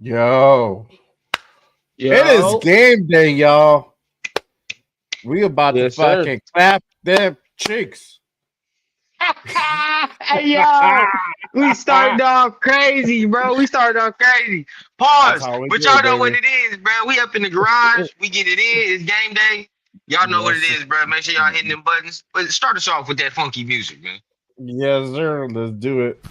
Yo, it is Yo, game day, y'all. We about to yes, sir. fucking clap them cheeks. Hey, yo, we started off crazy, bro. We started off crazy. That's Pause. how we But do y'all it, know what baby. it is, bro. We up in the garage. We get it in. It's game day. Y'all know what it Yes, sir. is, bro. Make sure y'all hitting them buttons. But start us off with that funky music, man. Yes, sir. Let's do it.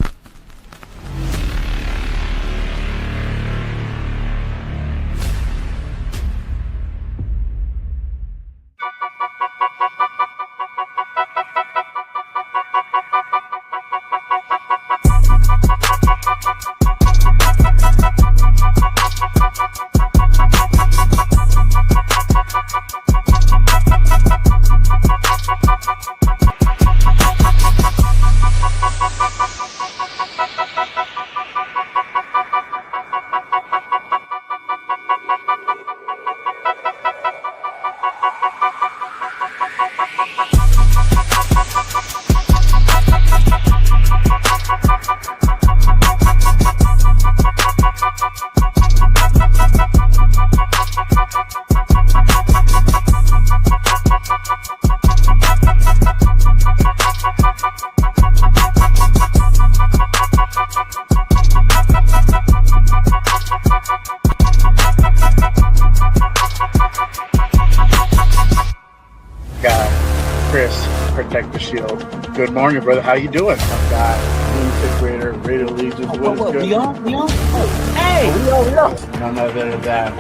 Guy, Chris, protect the shield. Good morning, brother. How you doing? My guy, lunatic Raider, Raider Allegiance. What is good? We on? Oh, hey. We are. None other than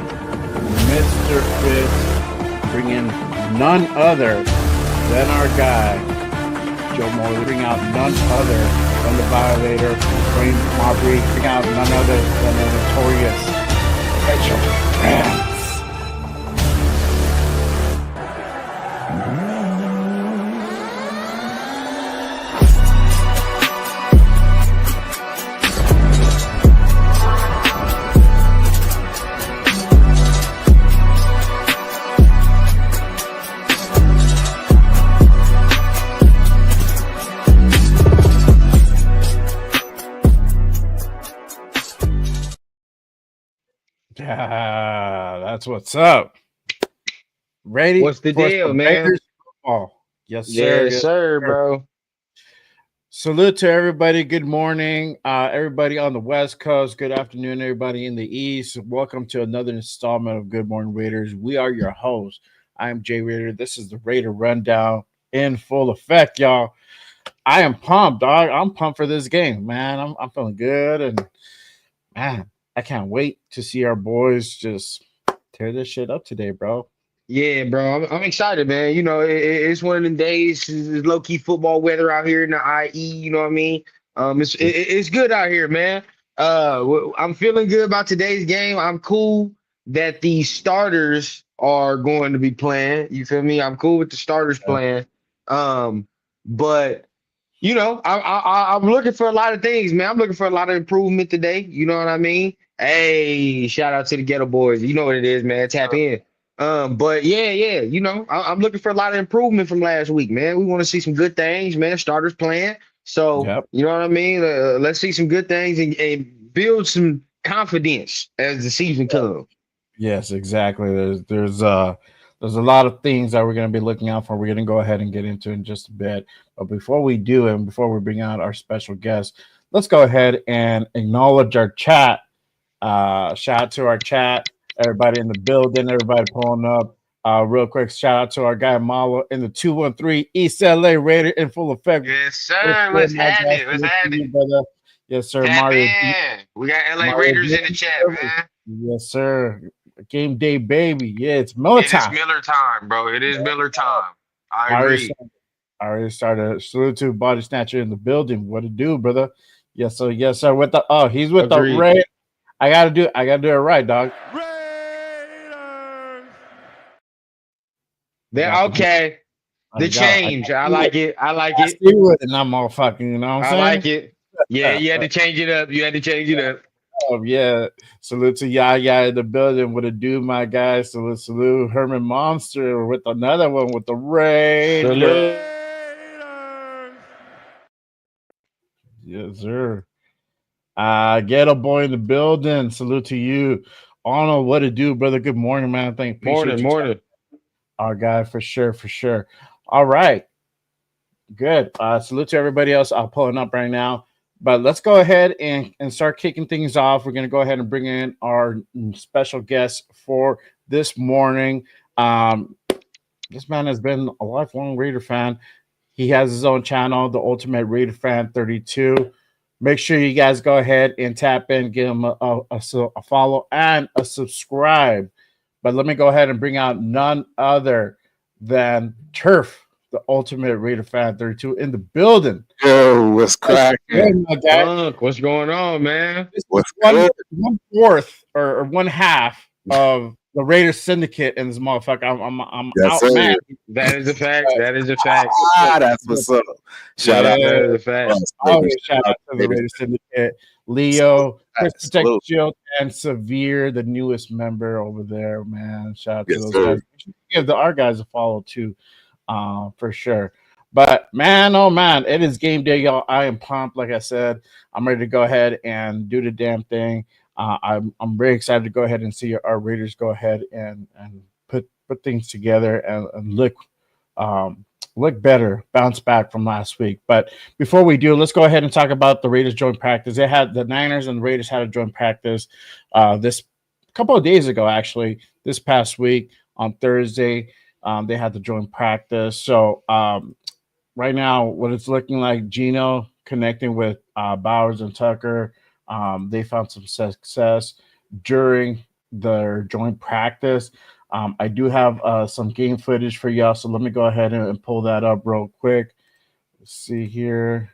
Mr. Fitz, bringing none other than our guy, Joe Morley, bring out none other than the violator, Wayne Marbury, bring out none other than the notorious Rachel Rams. Yeah, that's what's up. Ready What's the for deal, some man? Raiders football? Yes, sir. Yes, Yes, sir, sir. bro. Salute to everybody. Good morning, everybody on the West Coast. Good afternoon, everybody in the East. Welcome to another installment of Good Morning Raiders. We are your hosts. I am Jay Raider. This is the Raider Rundown in full effect, y'all. I am pumped, dog. I'm pumped for this game, man. I'm feeling good, and man, I can't wait to see our boys just tear this shit up today, bro. Yeah, bro. I'm excited, man. You know, it's one of them days. It's low key football weather out here in the IE. You know what I mean? It's good out here, man. I'm feeling good about today's game. I'm cool that the starters are going to be playing. You feel me? I'm cool with the starters playing. But you know, I'm looking for a lot of things, man. I'm looking for a lot of improvement today. You know what I mean? Hey, shout out to the Ghetto Boys. You know what it is, man. Tap in. But yeah. You know, I'm looking for a lot of improvement from last week, man. We want to see some good things, man. Starters playing. So Yep. you know what I mean. Let's see some good things and build some confidence as the season comes. Yes, exactly. There's a lot of things that we're going to be looking out for. We're going to go ahead and get into in just a bit. But before we do, and before we bring out our special guest, let's go ahead and acknowledge our chat. Shout out to our chat, everybody in the building, everybody pulling up. Real quick, shout out to our guy Malo in the 213 East LA Raider in full effect. Yes, What's sir. good, What's my guy? happening? What's Salute to happening? you, brother. Yes, sir. Tap in. We got LA Mario Raiders in the Game chat, Day. man. Yes, sir. Game day, baby. Yeah, it's Miller It is time. Miller time, bro. It is Miller time. I I already agree. started, I already started. Salute to Body Snatcher in the building. What to do, brother? Yes, sir. With the he's with the Agreed. Ray. I gotta do it right, dog. Raiders! I Then got the okay. I The got change. I like it. I like I it. see with it, and I'm all fucking, you know what I'm I saying? like it. Yeah, you had to change it up. You had to change it up. Yeah. Salute to Yaya in the building. What to do, my guy? Salute. Herman Monster with another one with the Raiders. Salute. Raiders! Yes, sir. Get a boy in the building. Salute to you. I don't know what to do, brother. Good morning, man. Appreciate you. Morning. Our guy, for sure. All right. Good. Salute to everybody else. I'll pull it up right now. But let's go ahead and start kicking things off. We're going to go ahead and bring in our special guest for this morning. This man has been a lifelong Raider fan. He has his own channel, the Ultimate Raider Fan 32. Make sure you guys go ahead and tap in, give him a follow and a subscribe. But let me go ahead and bring out none other than Turf, the Ultimate Raider Fan 32 in the building. Yo, what's cracking? What's going on, man? What's one fourth or one half of the Raiders syndicate in this motherfucker. I'm out, man. That is a fact. That's what's up. Shout out. That is a fact. Shout out to the Raiders syndicate. Leo, Chris Protect Shield, and Severe, the newest member over there, man. Shout out to those guys. Give our guys a follow too, for sure. But man, oh man, it is game day, y'all. I am pumped. Like I said, I'm ready to go ahead and do the damn thing. I'm very excited to go ahead and see our Raiders go ahead and put things together and look better, bounce back from last week. But before we do, let's go ahead and talk about the Raiders joint practice. They had the Niners and the Raiders had a joint practice this couple of days ago, actually, this past week on Thursday. They had the joint practice. So right now, what it's looking like, Geno connecting with Bowers and Tucker. They found some success during their joint practice. I do have some game footage for y'all, so let me go ahead and pull that up real quick. Let's see here.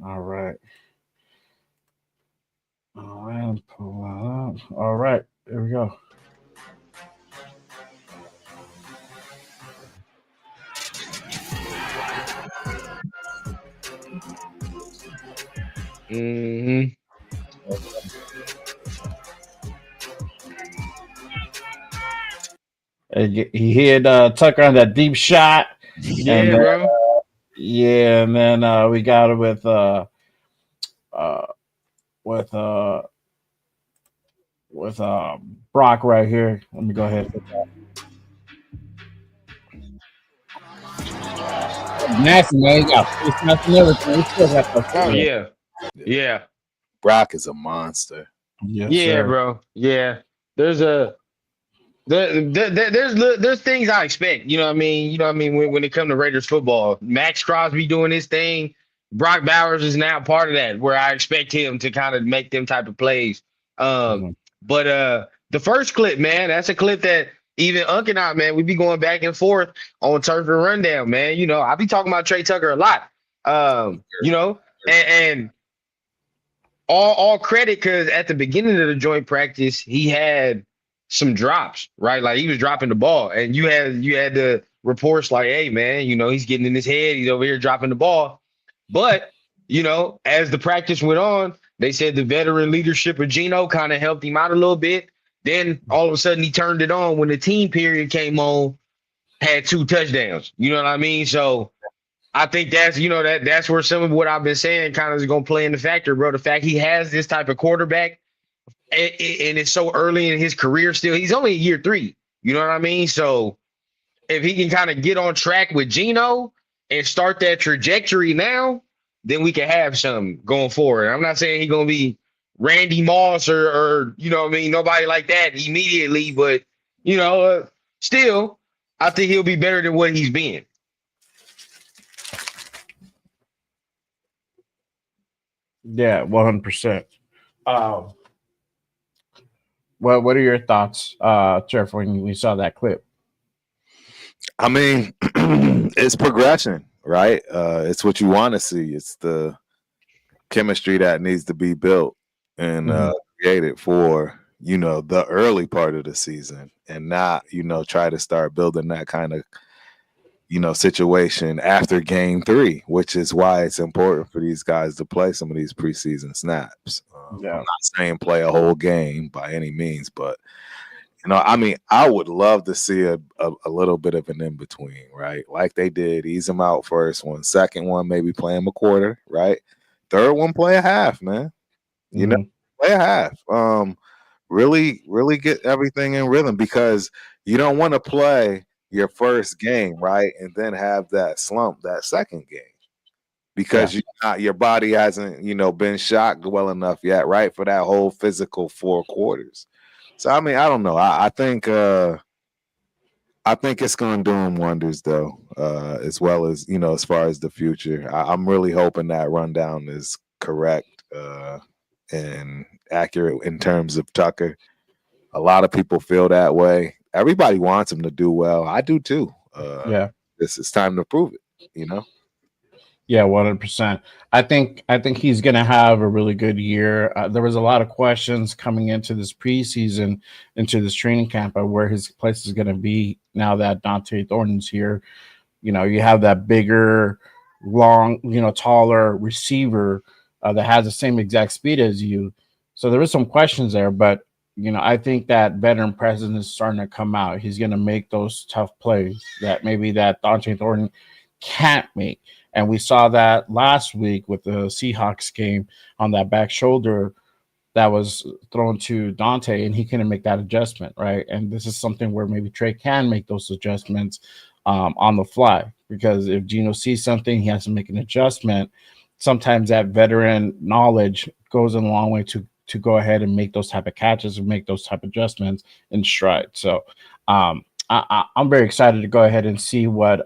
All right. Pull that up. All right, there we go. Mm-hmm. He hit Tucker on that deep shot. Yeah, and then, bro. And then we got it with Brock right here. Let me go ahead and put that. Nasty, man. He got face mask and everything. He still got the Yeah. Brock is a monster. Yes, yeah, sir. bro. Yeah. There's things I expect. You know what I mean? When it comes to Raiders football, Max Crosby doing his thing. Brock Bowers is now part of that, where I expect him to kind of make them type of plays. But the first clip, man, that's a clip that even Unc and I, man, we be going back and forth on Turf and Rundown, man. You know, I be talking about Trey Tucker a lot. You know, and all credit, because at the beginning of the joint practice, he had some drops, right? Like he was dropping the ball, and you had the reports like, hey, man, you know, he's getting in his head, he's over here dropping the ball. But, you know, as the practice went on, they said the veteran leadership of Geno kind of helped him out a little bit. Then all of a sudden he turned it on when the team period came on, had 2 touchdowns. You know what I mean? So I think that's, you know, that's where some of what I've been saying kind of is going to play in the factor, bro. The fact he has this type of quarterback and it's so early in his career still. He's only in year 3. You know what I mean? So if he can kind of get on track with Geno and start that trajectory now, then we can have some going forward. I'm not saying he's going to be Randy Moss or you know what I mean, nobody like that immediately, but, you know, still, I think he'll be better than what he's been. Yeah, 100%. What are your thoughts, Jeff, when you saw that clip? I mean, it's progression, right? It's what you want to see. It's the chemistry that needs to be built and created for, you know, the early part of the season, and not, you know, try to start building that kind of, you know, situation after game 3, which is why it's important for these guys to play some of these preseason snaps. I'm not saying play a whole game by any means, but, you know, I mean, I would love to see a little bit of an in-between, right? Like they did, ease them out first one, second one, maybe play him a quarter, right? Third one, play a half, man. You know, play a half. Really get everything in rhythm, because you don't want to play your first game, right, and then have that slump that second game, because your body hasn't, been shocked well enough yet, right, for that whole physical 4 quarters. So I mean, I don't know. I think it's going to do him wonders, though, as well as, as far as the future. I'm really hoping that rundown is correct and accurate in terms of Tucker. A lot of people feel that way. Everybody wants him to do well. I do too. This is time to prove it. Yeah, 100%. I think he's going to have a really good year. There was a lot of questions coming into this preseason, into this training camp, of where his place is going to be now that Dante Thornton's here. You have that bigger, long, taller receiver that has the same exact speed as you. So there was some questions there, but I think that veteran presence is starting to come out. He's going to make those tough plays that maybe that Dante Thornton can't make. And we saw that last week with the Seahawks game on that back shoulder that was thrown to Dante, and he couldn't make that adjustment, right? And this is something where maybe Trey can make those adjustments on the fly, because if Geno sees something, he has to make an adjustment. Sometimes that veteran knowledge goes a long way to go ahead and make those type of catches and make those type of adjustments in stride. So I'm very excited to go ahead and see what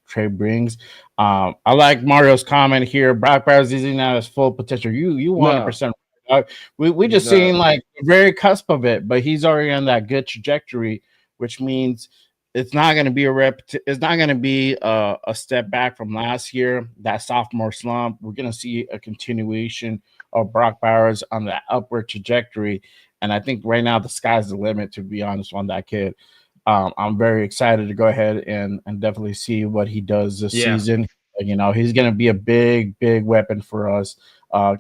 Trey brings. I like Mario's comment here. Brock Bowers is not his full potential. You 100%. We just seeing like the very cusp of it, but he's already on that good trajectory, which means it's not going to be it's not going to be a step back from last year, that sophomore slump. We're going to see a continuation of Brock Bowers on that upward trajectory, and I think right now the sky's the limit, to be honest, on that kid. I'm very excited to go ahead and definitely see what he does this season. He's going to be a big weapon for us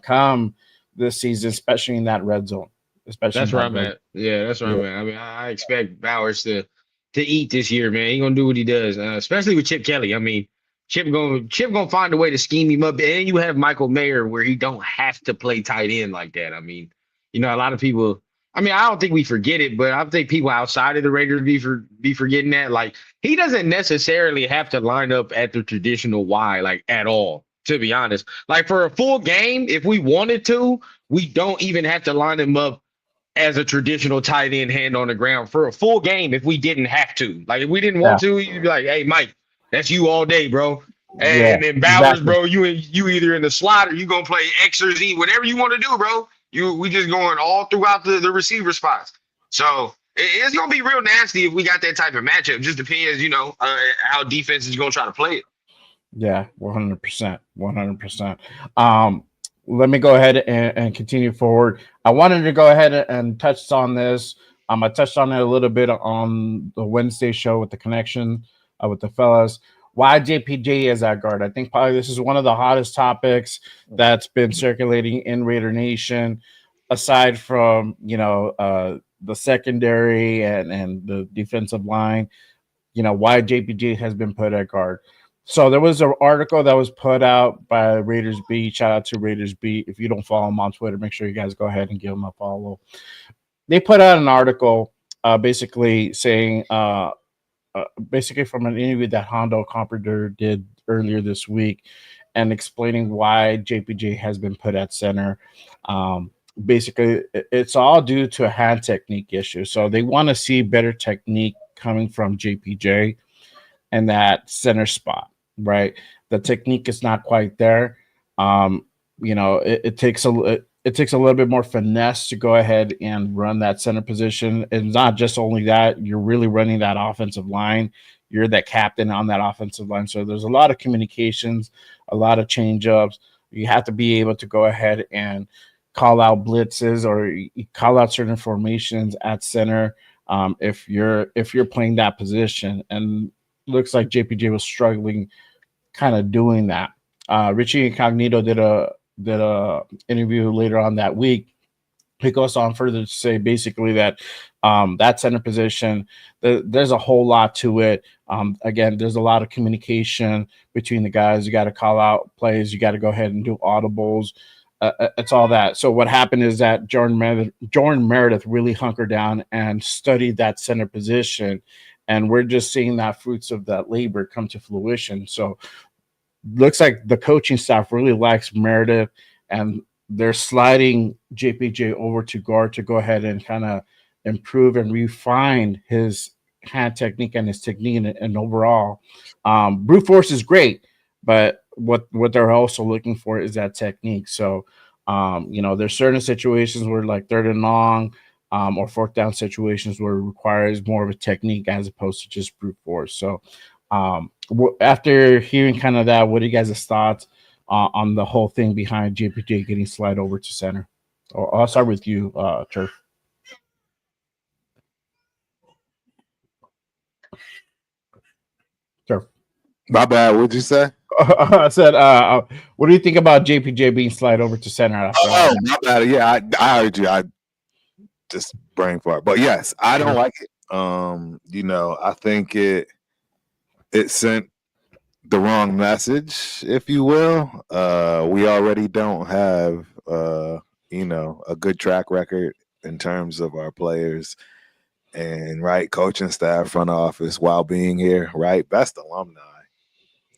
come this season, especially in that red zone. That's where I'm at. Yeah, that's where I'm at. I mean, I expect Bowers to eat this year, man. He gonna do what he does, especially with Chip Kelly. I mean, Chip gonna find a way to scheme him up, and you have Michael Mayer where he don't have to play tight end like that. I mean, a lot of people. I mean, I don't think we forget it, but I think people outside of the Raiders be forgetting that. Like, he doesn't necessarily have to line up at the traditional Y, like, at all, to be honest. Like, for a full game, if we wanted to, we don't even have to line him up as a traditional tight end, hand on the ground for a full game if we didn't have to. Like, if we didn't want to, you'd be like, hey, Mike, that's you all day, bro. And then Bowers, bro, you either in the slot or you gonna play X or Z, whatever you want to do, bro. We just going all throughout the receiver spots. So it's gonna be real nasty if we got that type of matchup. Just depends, how defense is gonna try to play it. Yeah, 100%. 100%. Let me go ahead and continue forward. I wanted to go ahead and touch on this. I touched on it a little bit on the Wednesday show with the connection with the fellas. Why JPJ is at guard? I think probably this is one of the hottest topics that's been circulating in Raider Nation, aside from the secondary and the defensive line. Why JPJ has been put at guard. So there was an article that was put out by Raiders Beat. Shout out to Raiders Beat. If you don't follow them on Twitter, make sure you guys go ahead and give them a follow. They put out an article basically saying basically from an interview that Hondo Carpenter did earlier this week, and explaining why JPJ has been put at center. Basically, it's all due to a hand technique issue. So they want to see better technique coming from JPJ and that center spot, right? The technique is not quite there. It takes a little bit more finesse to go ahead and run that center position. And not just only that, you're really running that offensive line. You're that captain on that offensive line. So there's a lot of communications, a lot of change-ups. You have to be able to go ahead and call out blitzes or call out certain formations at center if you're playing that position. And looks like JPJ was struggling kind of doing that. Richie Incognito did a interview later on that week. He goes on further to say basically that that center position, there's a whole lot to it. Again, there's a lot of communication between the guys. You got to call out plays. You got to go ahead and do audibles. it's all that. So what happened is that Jordan Meredith really hunkered down and studied that center position, and we're just seeing that fruits of that labor come to fruition. So looks like the coaching staff really likes Meredith, and they're sliding JPJ over to guard to go ahead and kind of improve and refine his hand technique and his technique and overall. Brute force is great, but what they're also looking for is that technique. So, there's certain situations where like third and long or fourth down situations where it requires more of a technique as opposed to just brute force. So, after hearing kind of that, what are you guys' thoughts on the whole thing behind JPJ getting slide over to center? I'll start with you, Turf. Turf. My bad. What'd you say? I said, what do you think about JPJ being slide over to center? After Oh, my bad. Yeah, I heard you. I just brain fart. But yes, I don't like it. I think it sent the wrong message, if you will. We already don't have a good track record in terms of our players and coaching staff, front office while being here, best alumni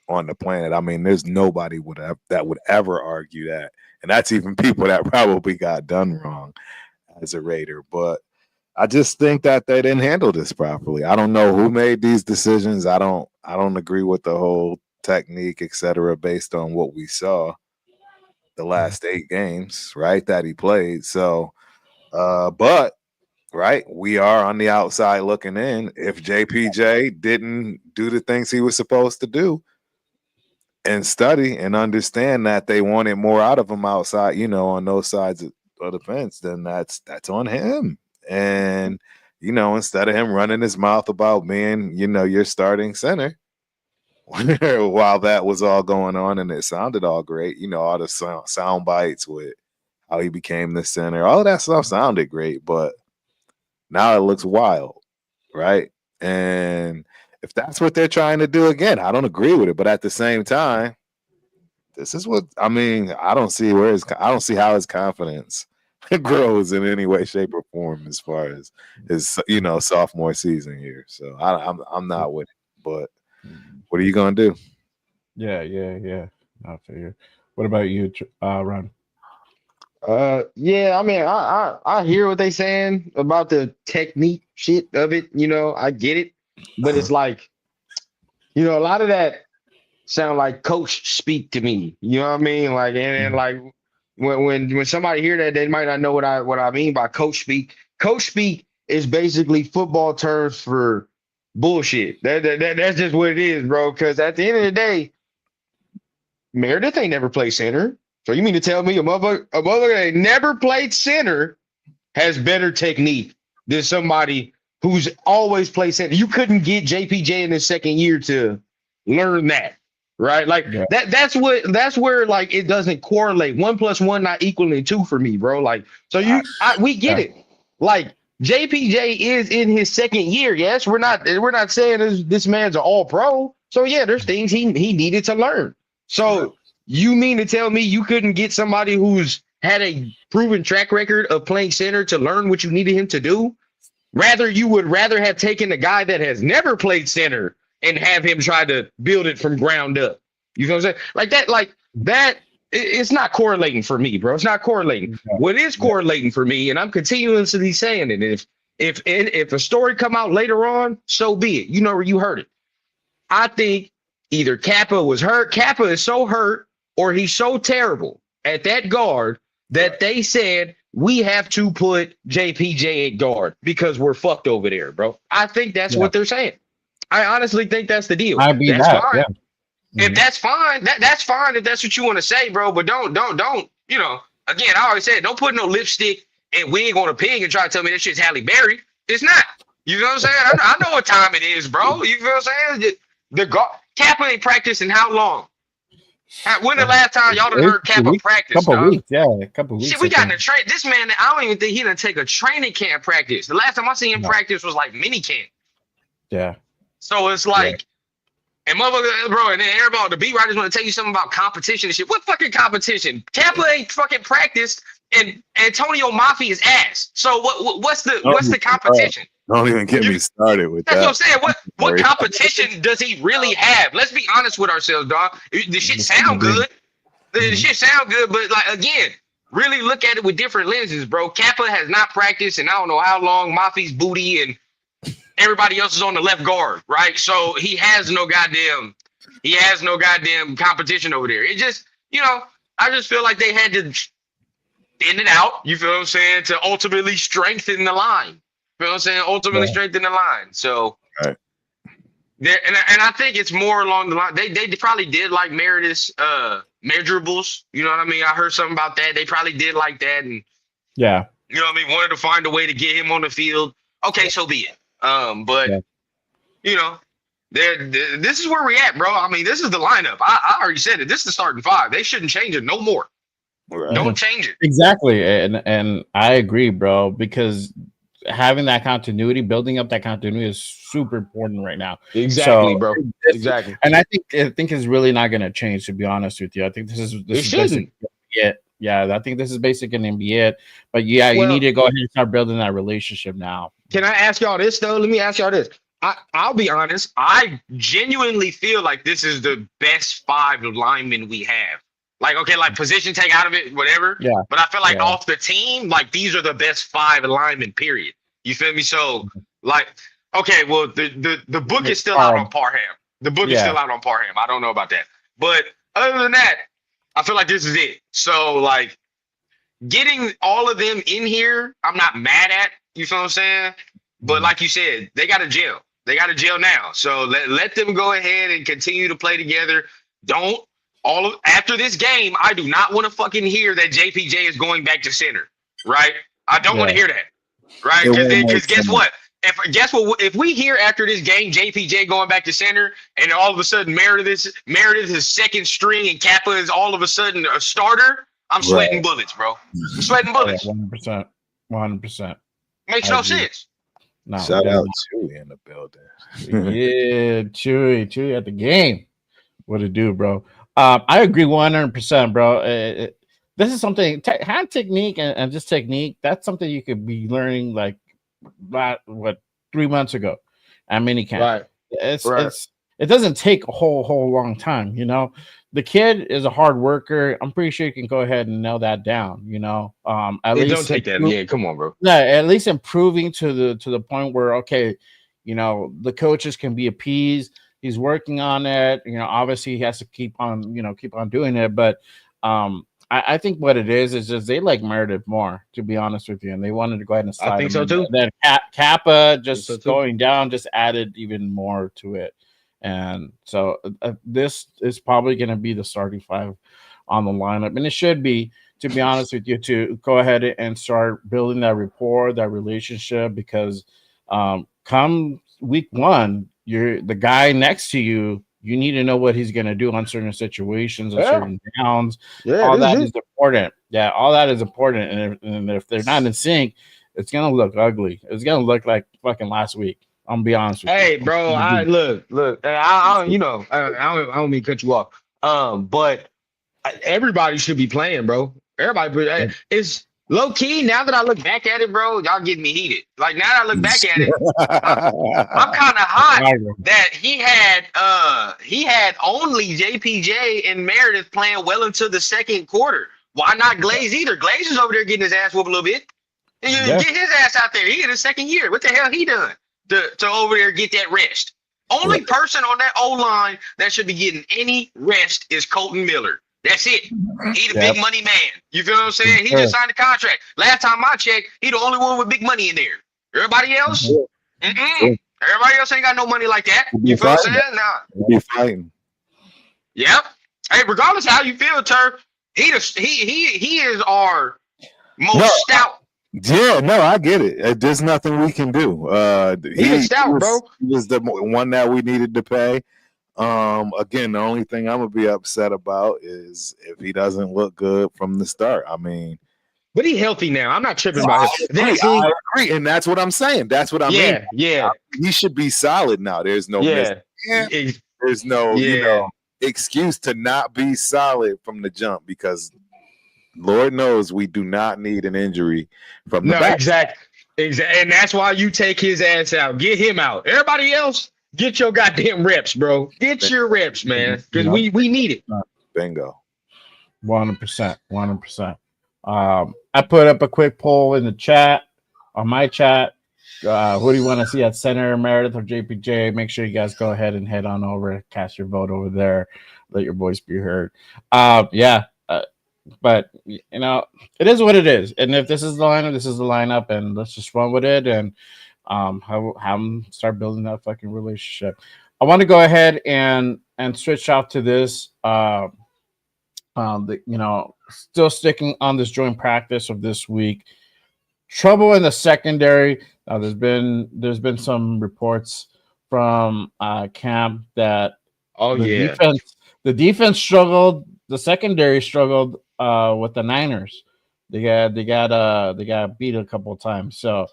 on the planet. I mean, there's nobody that would ever argue that, and that's even people that probably got done wrong as a Raider. But I just think that they didn't handle this properly. I don't know who made these decisions. I don't agree with the whole technique, etc., based on what we saw the last 8 games, that he played. So, but we are on the outside looking in. If JPJ didn't do the things he was supposed to do and study and understand that they wanted more out of him outside, on those sides of the fence, then that's on him. And, instead of him running his mouth about being, your starting center, while that was all going on and it sounded all great, all the sound bites with how he became the center, all of that stuff sounded great, but now it looks wild, right? And if that's what they're trying to do, again, I don't agree with it. But at the same time, this is what I mean. I don't see how his confidence grows in any way, shape, or form as far as his sophomore season here. So I'm not with it. But what are you gonna do? Yeah. I figure. What about you, Ron? Yeah, I mean, I hear what they saying about the technique shit of it. I get it, but it's like, a lot of that sound like coach speak to me. You know what I mean? Like, and like when somebody hear that, they might not know what I mean by coach speak. Coach speak is basically football terms for bullshit. That's just what it is, bro. Because at the end of the day, Meredith ain't never played center. So you mean to tell me a motherfucker that never played center has better technique than somebody who's always played center? You couldn't get JPJ in his second year to learn that, right? Like that's where like it doesn't correlate. 1 + 1 not equaling 2 for me, bro. Like, so we get it. Like JPJ is in his second year. Yes, we're not saying this man's an all pro. So yeah, there's things he needed to learn. So you mean to tell me you couldn't get somebody who's had a proven track record of playing center to learn what you needed him to do? You would rather have taken a guy that has never played center and have him try to build it from ground up. You know what I'm saying? Like that, it's not correlating for me, bro. It's not correlating. What is correlating for me, and I'm continuously saying it, if a story come out later on, so be it. You know where you heard it. I think either Kappa was hurt. Kappa is so hurt, or he's so terrible at that guard that they said we have to put JPJ at guard because we're fucked over there, bro. I think that's what they're saying. I honestly think that's the deal. That's fine. Yeah. If that's fine, that's fine if that's what you want to say, bro. But don't, again, I always said, don't put no lipstick and wig on a pig and try to tell me that shit's Halle Berry. It's not. You know what I'm saying? I know what time it is, bro. You know what I'm saying? The Kappa ain't practicing how long? When the last time y'all done heard Kappa practice? Couple weeks. Shit, we got in the train. This man, I don't even think he done take a training camp practice. The last time I seen him practice was like mini camp. Yeah. So it's like, And motherfucker, bro, and then everybody, the beat writers want to tell you something about competition and shit. What fucking competition? Kappa ain't fucking practiced, and Antonio Mafi is ass. So what's the competition? Don't even get me started with That's that. what I'm saying. What competition does he really have? Let's be honest with ourselves, dog. The shit sound good. The shit sound good, but like again, really look at it with different lenses, bro. Kappa has not practiced, and I don't know how long. Mafi's booty and everybody else is on the left guard, right? So he has no goddamn competition over there. It just, I just feel like they had to thin it out. You feel what I'm saying? To ultimately strengthen the line. You feel what I'm saying? Ultimately strengthen the line. So right. There, and I think it's more along the line. They probably did like Meredith's measurables. You know what I mean? I heard something about that. They probably did like that, and you know what I mean. Wanted to find a way to get him on the field. Okay, so be it. But this is where we at, bro. I mean, this is the lineup. I already said it. This is the starting five. They shouldn't change it no more. Right. Don't change it. Exactly, and I agree, bro, because having that continuity, building up that continuity is super important right now. Exactly, bro. Exactly. And I think it's really not going to change, to be honest with you. I think this is basically it. Yeah, I think this is basically going to be it. But yeah, you need to go ahead and start building that relationship now. Can I ask y'all this though? Let me ask y'all this. I'll be honest. I genuinely feel like this is the best 5 linemen we have. Like, okay, like position take out of it, whatever. Yeah. But I feel like off the team, like these are the best 5 linemen, period. You feel me? So, like, okay, well, the book is still out on Parham. The book is still out on Parham. I don't know about that. But other than that, I feel like this is it. So, like, getting all of them in here, I'm not mad at. You feel what I'm saying? But like you said, they got a jail. They got a jail now. So let them go ahead and continue to play together. After this game, I do not want to fucking hear that JPJ is going back to center. Right? I don't want to hear that. Right? Because guess what? If we hear after this game JPJ going back to center, and all of a sudden Meredith is second string and Kappa is all of a sudden a starter, I'm sweating bullets, bro. I'm sweating bullets. 100%. Makes no sense. No, shout out Chewy in the building. Yeah, Chewy at the game. What it do, bro? I agree 100%, bro. This is something hand technique and just technique. That's something you could be learning like 3 months ago at minicamp. Right. It doesn't take a whole long time. The kid is a hard worker. I'm pretty sure you can go ahead and nail that down. At least don't take that. Yeah, come on, bro. Yeah, at least improving to the point where the coaches can be appeased. He's working on it. Obviously he has to keep on doing it. But I think what it is just they like Meredith more, to be honest with you, and they wanted to go ahead and slide. I think so too. Then Kappa just going down just added even more to it. And so this is probably going to be the starting 5 on the lineup. And it should be, to be honest with you, to go ahead and start building that rapport, that relationship, because come week 1, you're the guy next to you. You need to know what he's going to do on certain situations, on certain downs. Yeah, all that is important. Yeah, all that is important. And if they're not in sync, it's going to look ugly. It's going to look like fucking last week. I'm gonna be honest with you. Hey, bro, look. I don't mean to cut you off. But everybody should be playing, bro. Everybody, it's low key. Now that I look back at it, bro, y'all getting me heated. Like now that I look back at it, I'm kind of hot that he had only JPJ and Meredith playing well into the second quarter. Why not Glaze either? Glaze is over there getting his ass whooped a little bit. Get his ass out there. He in his second year. What the hell he done? To over there get that rest. Only person on that O-line that should be getting any rest is Colton Miller. That's it. He the big money man. You feel what I'm saying? He just signed the contract. Last time I checked, he the only one with big money in there. Everybody else? Everybody else ain't got no money like that. You feel what I'm saying? Nah. Be fighting. Yep. Hey, regardless of how you feel, Turf, he is our most stout. Yeah, no, I get it. There's nothing we can do. He's stout, bro. He was the one that we needed to pay. Again, the only thing I'm gonna be upset about is if he doesn't look good from the start. I mean, but he's healthy now. I'm not tripping about it. I agree, and that's what I'm saying. That's what I mean. Yeah. He should be solid now. There's no There's no, Yeah. excuse to not be solid from the jump because Lord knows we do not need an injury from the No, back. exactly. And that's why you take his ass out. Get him out. Everybody else, get your goddamn reps, bro. Get your reps, man. Because we need it. Bingo. 100%. 100%. I put up a quick poll in the chat, on my chat. Who do you want to see at center, Meredith or JPJ? Make sure you guys go ahead and head on over, cast your vote over there. Let your voice be heard. But it is what it is. And if this is the lineup, this is the lineup, and let's just run with it and have them start building that fucking relationship. I want to go ahead and switch off to this. Still sticking on this joint practice of this week. Trouble in the secondary. There's been some reports from camp that the defense struggled, the secondary struggled with the Niners. They got beat a couple of times. So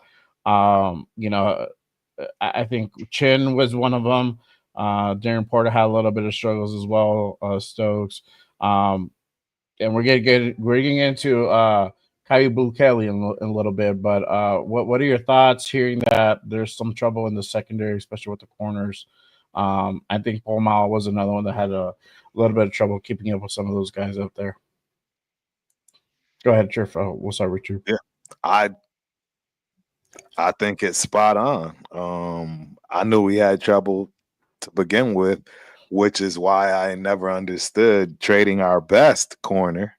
I think Chin was one of them. Darren Porter had a little bit of struggles as well. Stokes. And we're getting into Kyle Kelly in a little bit, but what are your thoughts hearing that there's some trouble in the secondary, especially with the corners? I think Paul Mall was another one that had a little bit of trouble keeping up with some of those guys out there. Go ahead, Chirf. We'll start with you. Yeah, I think it's spot on. I knew we had trouble to begin with, which is why I never understood trading our best corner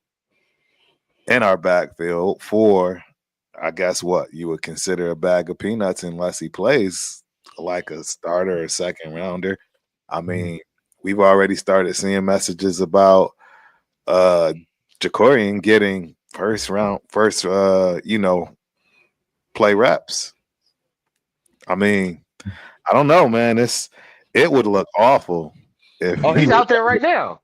in our backfield for, I guess, what you would consider a bag of peanuts unless he plays like a starter or second rounder. I mean, we've already started seeing messages about Jacorian getting first play reps. I mean, I don't know, man. It would look awful if he's out there right now.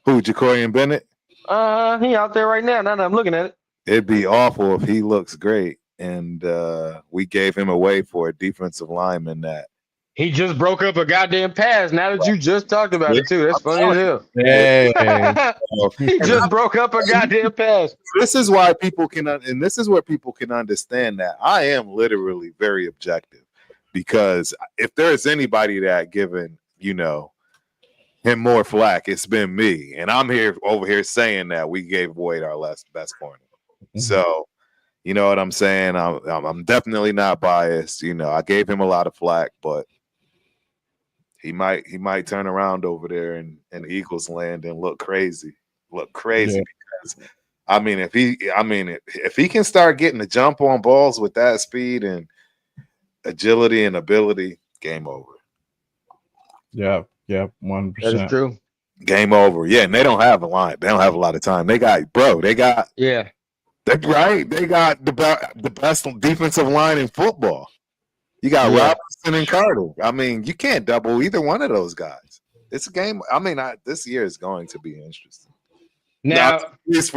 Who, Jacorian Bennett? He out there right now. Now that I'm looking at it. It'd be awful if he looks great and we gave him away for a defensive lineman that he just broke up a goddamn pass. Now that you just talked about it too, that's funny as hell. Hey. He just broke up a goddamn pass. This is why people can, and this is where people can understand that I am literally very objective, because if there's anybody that given him more flack, it's been me, and I'm over here saying that we gave away our best corner. Mm-hmm. So, you know what I'm saying? I'm definitely not biased. I gave him a lot of flack, but he might turn around over there in Eagles land and look crazy. Yeah. Because if he can start getting the jump on balls with that speed and agility and ability, game over. Yeah, 100%. That is true. Game over. Yeah, and they don't have a line. They don't have a lot of time. They got yeah. That's right. They got the best defensive line in football. You got Robinson and Carter. I mean, you can't double either one of those guys. It's a game. I mean, this year is going to be interesting. Now, at least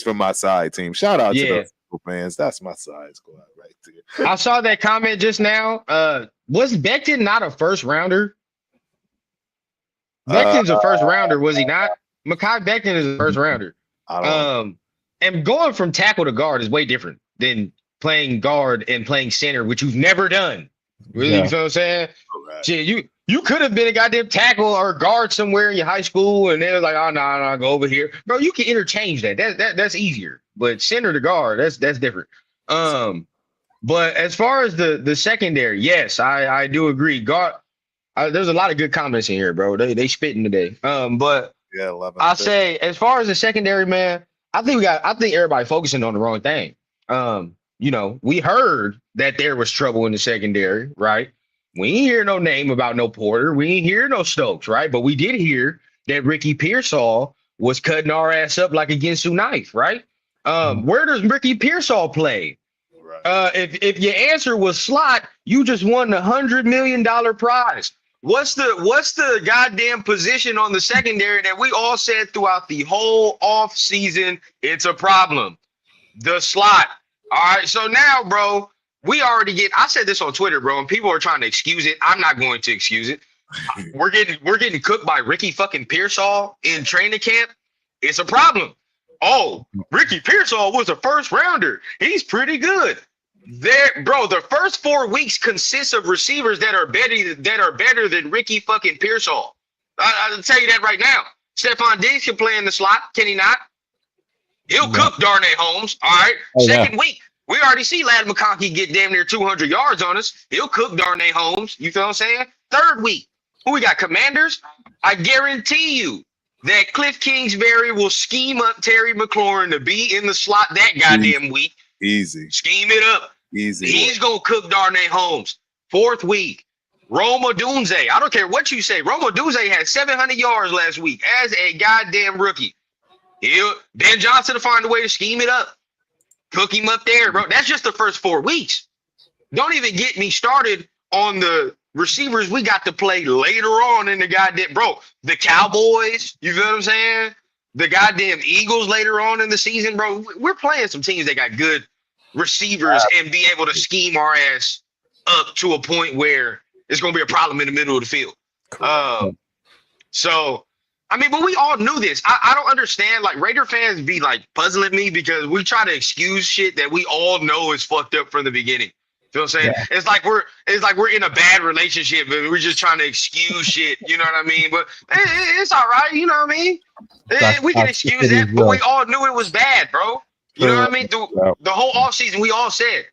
for my side team. Shout out to those fans. That's my side squad right there. I saw that comment just now. Was Becton not a first rounder? Becton's a first rounder, was he not? Mekhi Becton is a first rounder. And going from tackle to guard is way different than playing guard and playing center, which you've never done. Really, you know what I'm saying? Right. Shit, you could have been a goddamn tackle or guard somewhere in your high school, and they're like, oh no, go over here, bro. You can interchange that. That's easier. But center to guard, that's different. But as far as the secondary, yes, I do agree. Guard, there's a lot of good comments in here, bro. They spitting today. But yeah, I say as far as the secondary, man, I think everybody focusing on the wrong thing. We heard that there was trouble in the secondary, right? We ain't hear no name about no Porter. We ain't hear no Stokes, right? But we did hear that Ricky Pearsall was cutting our ass up like a Ginsu knife, right? Where does Ricky Pearsall play? Right. If your answer was slot, you just won the $100 million prize. What's the goddamn position on the secondary that we all said throughout the whole off season? It's a problem. The slot. All right. So now, bro, we already I said this on Twitter, bro, and people are trying to excuse it. I'm not going to excuse it. we're getting cooked by Ricky fucking Pearsall in training camp. It's a problem. Oh, Ricky Pearsall was a first rounder. He's pretty good. Bro, the first 4 weeks consists of receivers that are better than Ricky fucking Pearsall. I'll tell you that right now. Stephon Diggs can play in the slot, can he not? He'll cook Darnay Holmes. All right. Second week, we already see Ladd McConkey get damn near 200 yards on us. He'll cook Darnay Holmes. You feel what I'm saying? Third week, who we got? Commanders. I guarantee you that Cliff Kingsbury will scheme up Terry McLaurin to be in the slot that goddamn week. Easy. Scheme it up. Easy. He's going to cook Darnay Holmes. Fourth week, Rome Odunze. I don't care what you say. Rome Odunze had 700 yards last week as a goddamn rookie. Ben Johnson will find a way to scheme it up. Cook him up there, bro. That's just the first 4 weeks. Don't even get me started on the receivers we got to play later on in the goddamn, bro. The Cowboys, you feel what I'm saying? The goddamn Eagles later on in the season, bro. We're playing some teams that got good receivers and be able to scheme our ass up to a point where it's going to be a problem in the middle of the field. So, I mean, but we all knew this. I don't understand. Like, Raider fans be like puzzling me because we try to excuse shit that we all know is fucked up from the beginning. Feel what I'm saying? Yeah. It's like we're in a bad relationship, but we're just trying to excuse shit. You know what I mean? But it's all right. You know what I mean? We can excuse that, but we all knew it was bad, bro. You know what I mean? The whole offseason, we all said,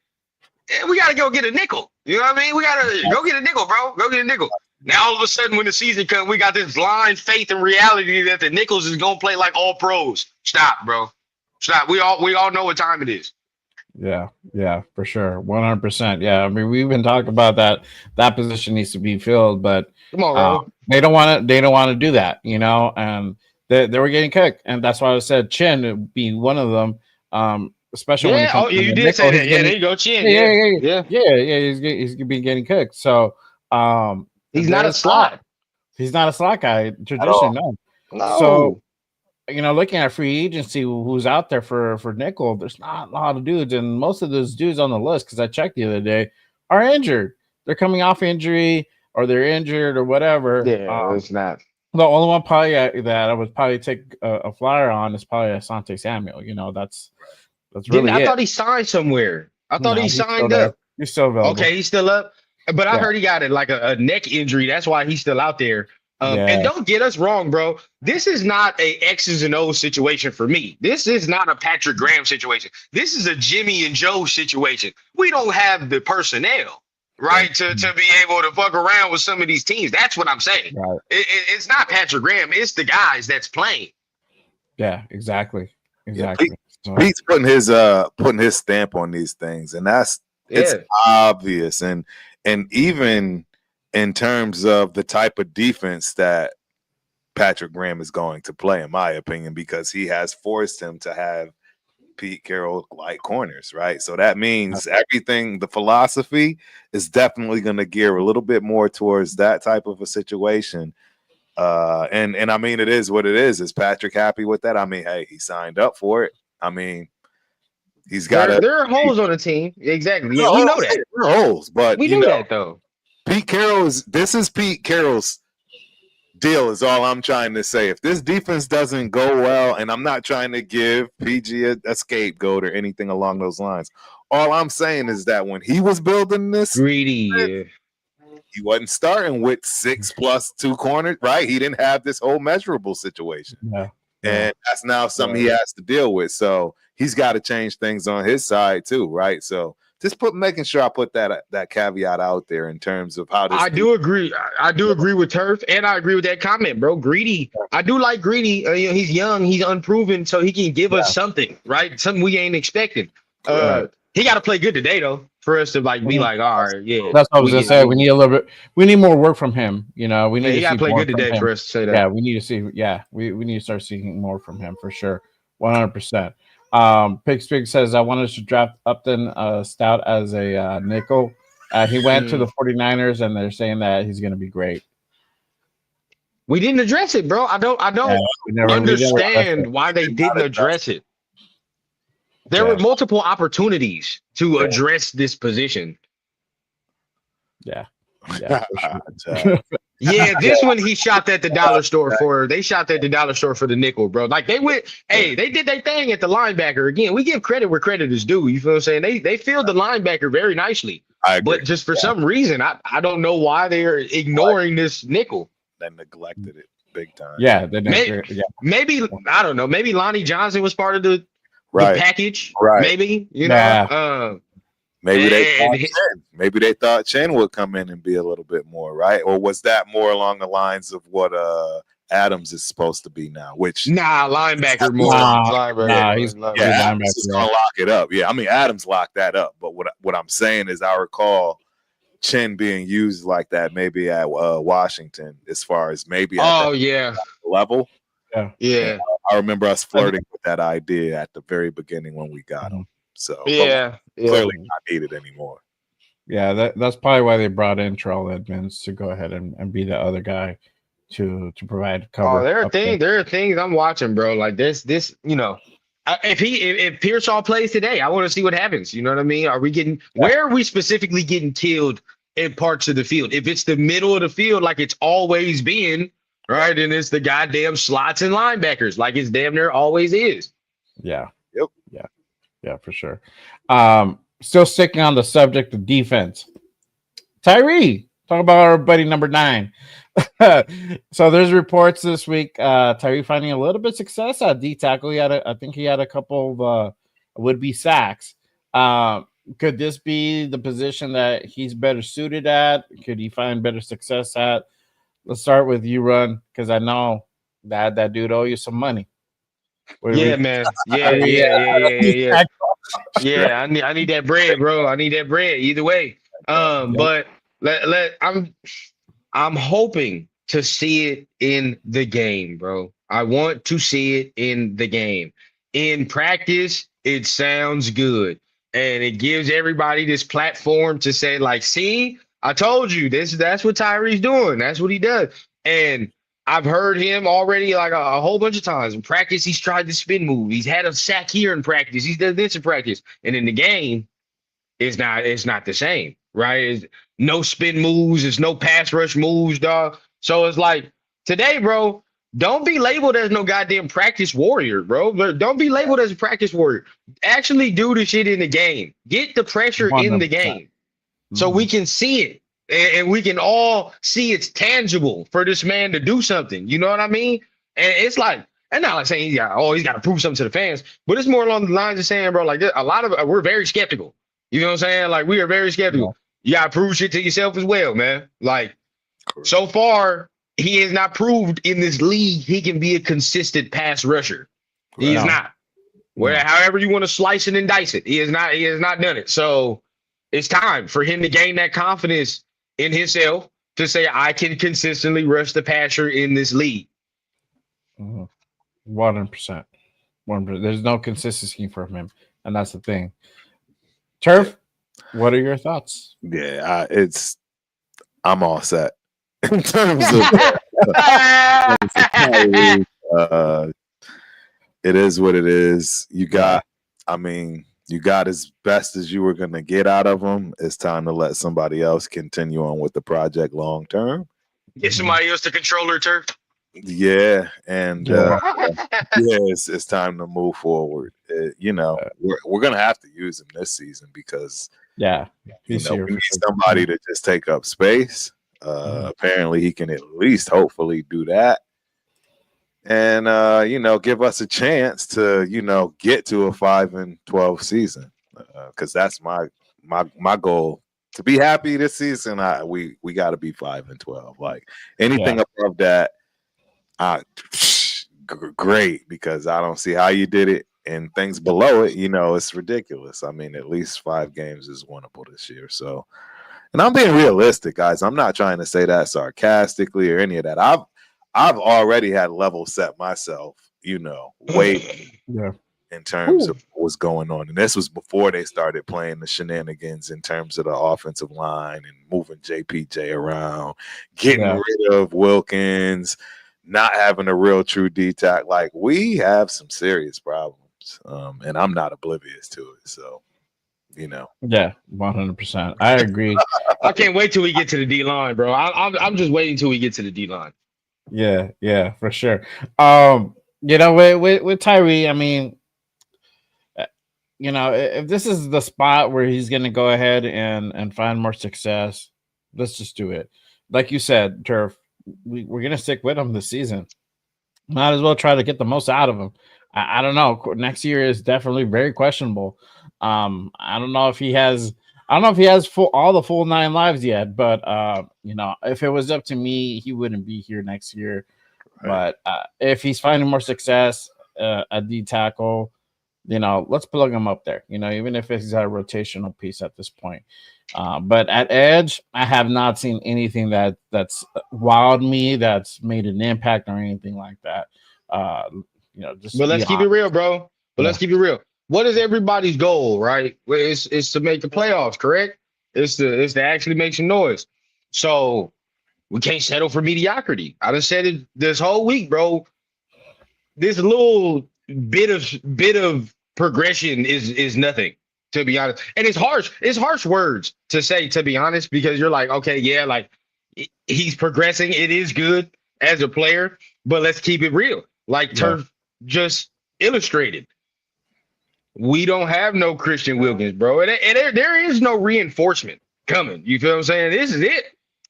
we got to go get a nickel. You know what I mean? We got to go get a nickel, bro. Go get a nickel. Now, all of a sudden, when the season comes, we got this blind faith and reality that the nickels is going to play like all pros. Stop, bro. Stop. We all know what time it is. Yeah, for sure. 100%. Yeah, I mean, we've been talking about that position needs to be filled, but come on, bro. They don't want to do that, you know, and they were getting kicked, and that's why I said Chin being one of them, especially when you did say that. Yeah, there you go, Chin. Yeah, he's been getting kicked. So he's not a slot. He's not a slot guy traditionally. No. So, you know, looking at free agency, who's out there for nickel, there's not a lot of dudes, and most of those dudes on the list, because I checked the other day, are injured. They're coming off injury, or they're injured, or whatever. Yeah, it's not. The only one probably that I would probably take a flyer on is probably Asante Samuel. You know, that's really. I thought he signed somewhere. I thought he signed up. He's still available. Okay, he's still up. But I heard he got a neck injury. That's why he's still out there. And don't get us wrong, bro. This is not a X's and O's situation for me. This is not a Patrick Graham situation. This is a Jimmy and Joe situation. We don't have the personnel, right, to be able to fuck around with some of these teams. That's what I'm saying. Right. It's not Patrick Graham. It's the guys that's playing. Yeah, exactly. Yeah, Pete's putting his stamp on these things, and it's obvious. And even in terms of the type of defense that Patrick Graham is going to play, in my opinion, because he has forced him to have Pete Carroll-like corners, right? So that means everything, the philosophy is definitely going to gear a little bit more towards that type of a situation. And I mean, it is what it is. Is Patrick happy with that? I mean, hey, he signed up for it. I mean, he's got there are holes on the team. Exactly. Yeah, we know that. There are holes, but we knew that though. This is Pete Carroll's deal, is all I'm trying to say. If this defense doesn't go well, and I'm not trying to give PG a scapegoat or anything along those lines, all I'm saying is that when he was building this, greedy, he wasn't starting with 6+2 corners, right? He didn't have this whole measurable situation. Yeah. And that's now something he has to deal with. So he's got to change things on his side too, right? So just making sure I put that caveat out there in terms of how this. I do agree. I do agree with Turf, and I agree with that comment, bro. Greedy. I do like Greedy. You know, he's young, he's unproven, so he can give us something, right? Something we ain't expecting. He got to play good today, though, for us to be like, all right, yeah. That's what I was gonna say. We need a little bit. We need more work from him. You know, we need. He got to play good today for us to say that. Yeah, we need to see. Yeah, we need to start seeing more from him for sure. 100%. Pig says, I wanted to draft Upton Stout as a nickel. He went to the 49ers, and they're saying that he's going to be great. We didn't address it, bro. I don't understand why they didn't address it. There were multiple opportunities to address this position. Yeah. For sure. Yeah, this one he shot at the dollar store for. They shot at the dollar store for the nickel, bro. Like they went, hey, they did their thing at the linebacker. Again, we give credit where credit is due. You feel what I'm saying? They filled the linebacker very nicely. I agree. But just for some reason, I don't know why they're ignoring this nickel. They neglected it big time. Yeah, maybe I don't know. Maybe Lonnie Johnson was part of the package. Right. Maybe you know. Maybe they thought Chen would come in and be a little bit more, right? Or was that more along the lines of what Adams is supposed to be now? Which linebacker more. He's Adams is gonna lock it up. Yeah, I mean Adams locked that up. But what I'm saying is, I recall Chen being used like that maybe at Washington, as far as maybe at level. Yeah. And I remember us flirting with that idea at the very beginning when we got him. So clearly not needed anymore. Yeah, that's probably why they brought in Terrell Edmonds to go ahead and be the other guy to provide cover. Oh, there are things I'm watching, bro. Like this, you know, if Pearsall plays today, I want to see what happens. You know what I mean? Where are we specifically getting killed in parts of the field? If it's the middle of the field, like it's always been, right? And it's the goddamn slots and linebackers, like it's damn near always is. Yeah. Yep. Yeah, for sure. Still sticking on the subject of defense. Tyree, talk about our buddy number 9. So there's reports this week. Tyree finding a little bit of success at D tackle. I think he had a couple of would-be sacks. Could this be the position that he's better suited at? Could he find better success at? Let's start with you, Run, because I know that dude owe you some money. Man. Yeah. Yeah, I need that bread, bro. I need that bread either way. But I'm hoping to see it in the game, bro. I want to see it in the game. In practice, it sounds good. And it gives everybody this platform to say, like, see, I told you that's what Tyree's doing. That's what he does. And I've heard him already like a whole bunch of times in practice. He's tried the spin move. He's had a sack here in practice. He's done this in practice, and in the game, it's not the same, right? It's no spin moves. It's no pass rush moves, dog. So it's like today, bro. Don't be labeled as no goddamn practice warrior, bro. Don't be labeled as a practice warrior. Actually, do the shit in the game. Get the pressure 100%. In the game, so we can see it. And we can all see it's tangible for this man to do something. You know what I mean? And it's like, and not like saying he's got to prove something to the fans, but it's more along the lines of saying, bro, like a lot of we're very skeptical. You know what I'm saying? Like we are very skeptical. You got to prove shit to yourself as well, man. Like so far, he has not proved in this league he can be a consistent pass rusher. He is not. However you want to slice it and dice it, he has not done it. So it's time for him to gain that confidence in himself to say, I can consistently rush the passer in this league. 100%. There's no consistency from him, and that's the thing. Turf, what are your thoughts? Yeah, I'm all set in terms of it is what it is. You got as best as you were going to get out of them. It's time to let somebody else continue on with the project long term. Get somebody else to control her turf. Yeah, and it's time to move forward. We're going to have to use him this season because we need somebody to just take up space. Apparently, he can at least hopefully do that. And give us a chance to get to a 5-12 season, because that's my goal. To be happy this season, we got to be 5-12. Like anything above that, great, because I don't see how you did it. And things below it, it's ridiculous. I mean, at least 5 games is winnable this year. So, and I'm being realistic, guys. I'm not trying to say that sarcastically or any of that. I've already had level set myself, way in terms of what's going on. And this was before they started playing the shenanigans in terms of the offensive line and moving JPJ around, getting rid of Wilkins, not having a real true D-tack. Like, we have some serious problems, and I'm not oblivious to it. So, You know. Yeah, 100%. I agree. I can't wait till we get to the D line, bro. I'm just waiting till we get to the D line. Yeah, for sure. With Tyree, I mean, if this is the spot where he's going to go ahead and find more success, let's just do it. Like you said, Turf, we're going to stick with him this season. Might as well try to get the most out of him. I don't know. Next year is definitely very questionable. I don't know if he has. I don't know if he has all the full 9 lives yet, but if it was up to me, he wouldn't be here next year. Right. But if he's finding more success at D tackle, let's plug him up there. Even if he's a rotational piece at this point. But at edge, I have not seen anything that's wowed me, that's made an impact or anything like that. But let's keep it real, bro. Let's keep it real. What is everybody's goal, right? It's to make the playoffs, correct? It's to actually make some noise. So we can't settle for mediocrity. I just said it this whole week, bro. This little bit of progression is nothing, to be honest. And it's harsh. It's harsh words to say, to be honest, because you're like, okay, yeah, like he's progressing. It is good as a player, but let's keep it real. Like Turf just illustrated. We don't have no Christian Wilkins, bro. And there is no reinforcement coming. You feel what I'm saying? This is it.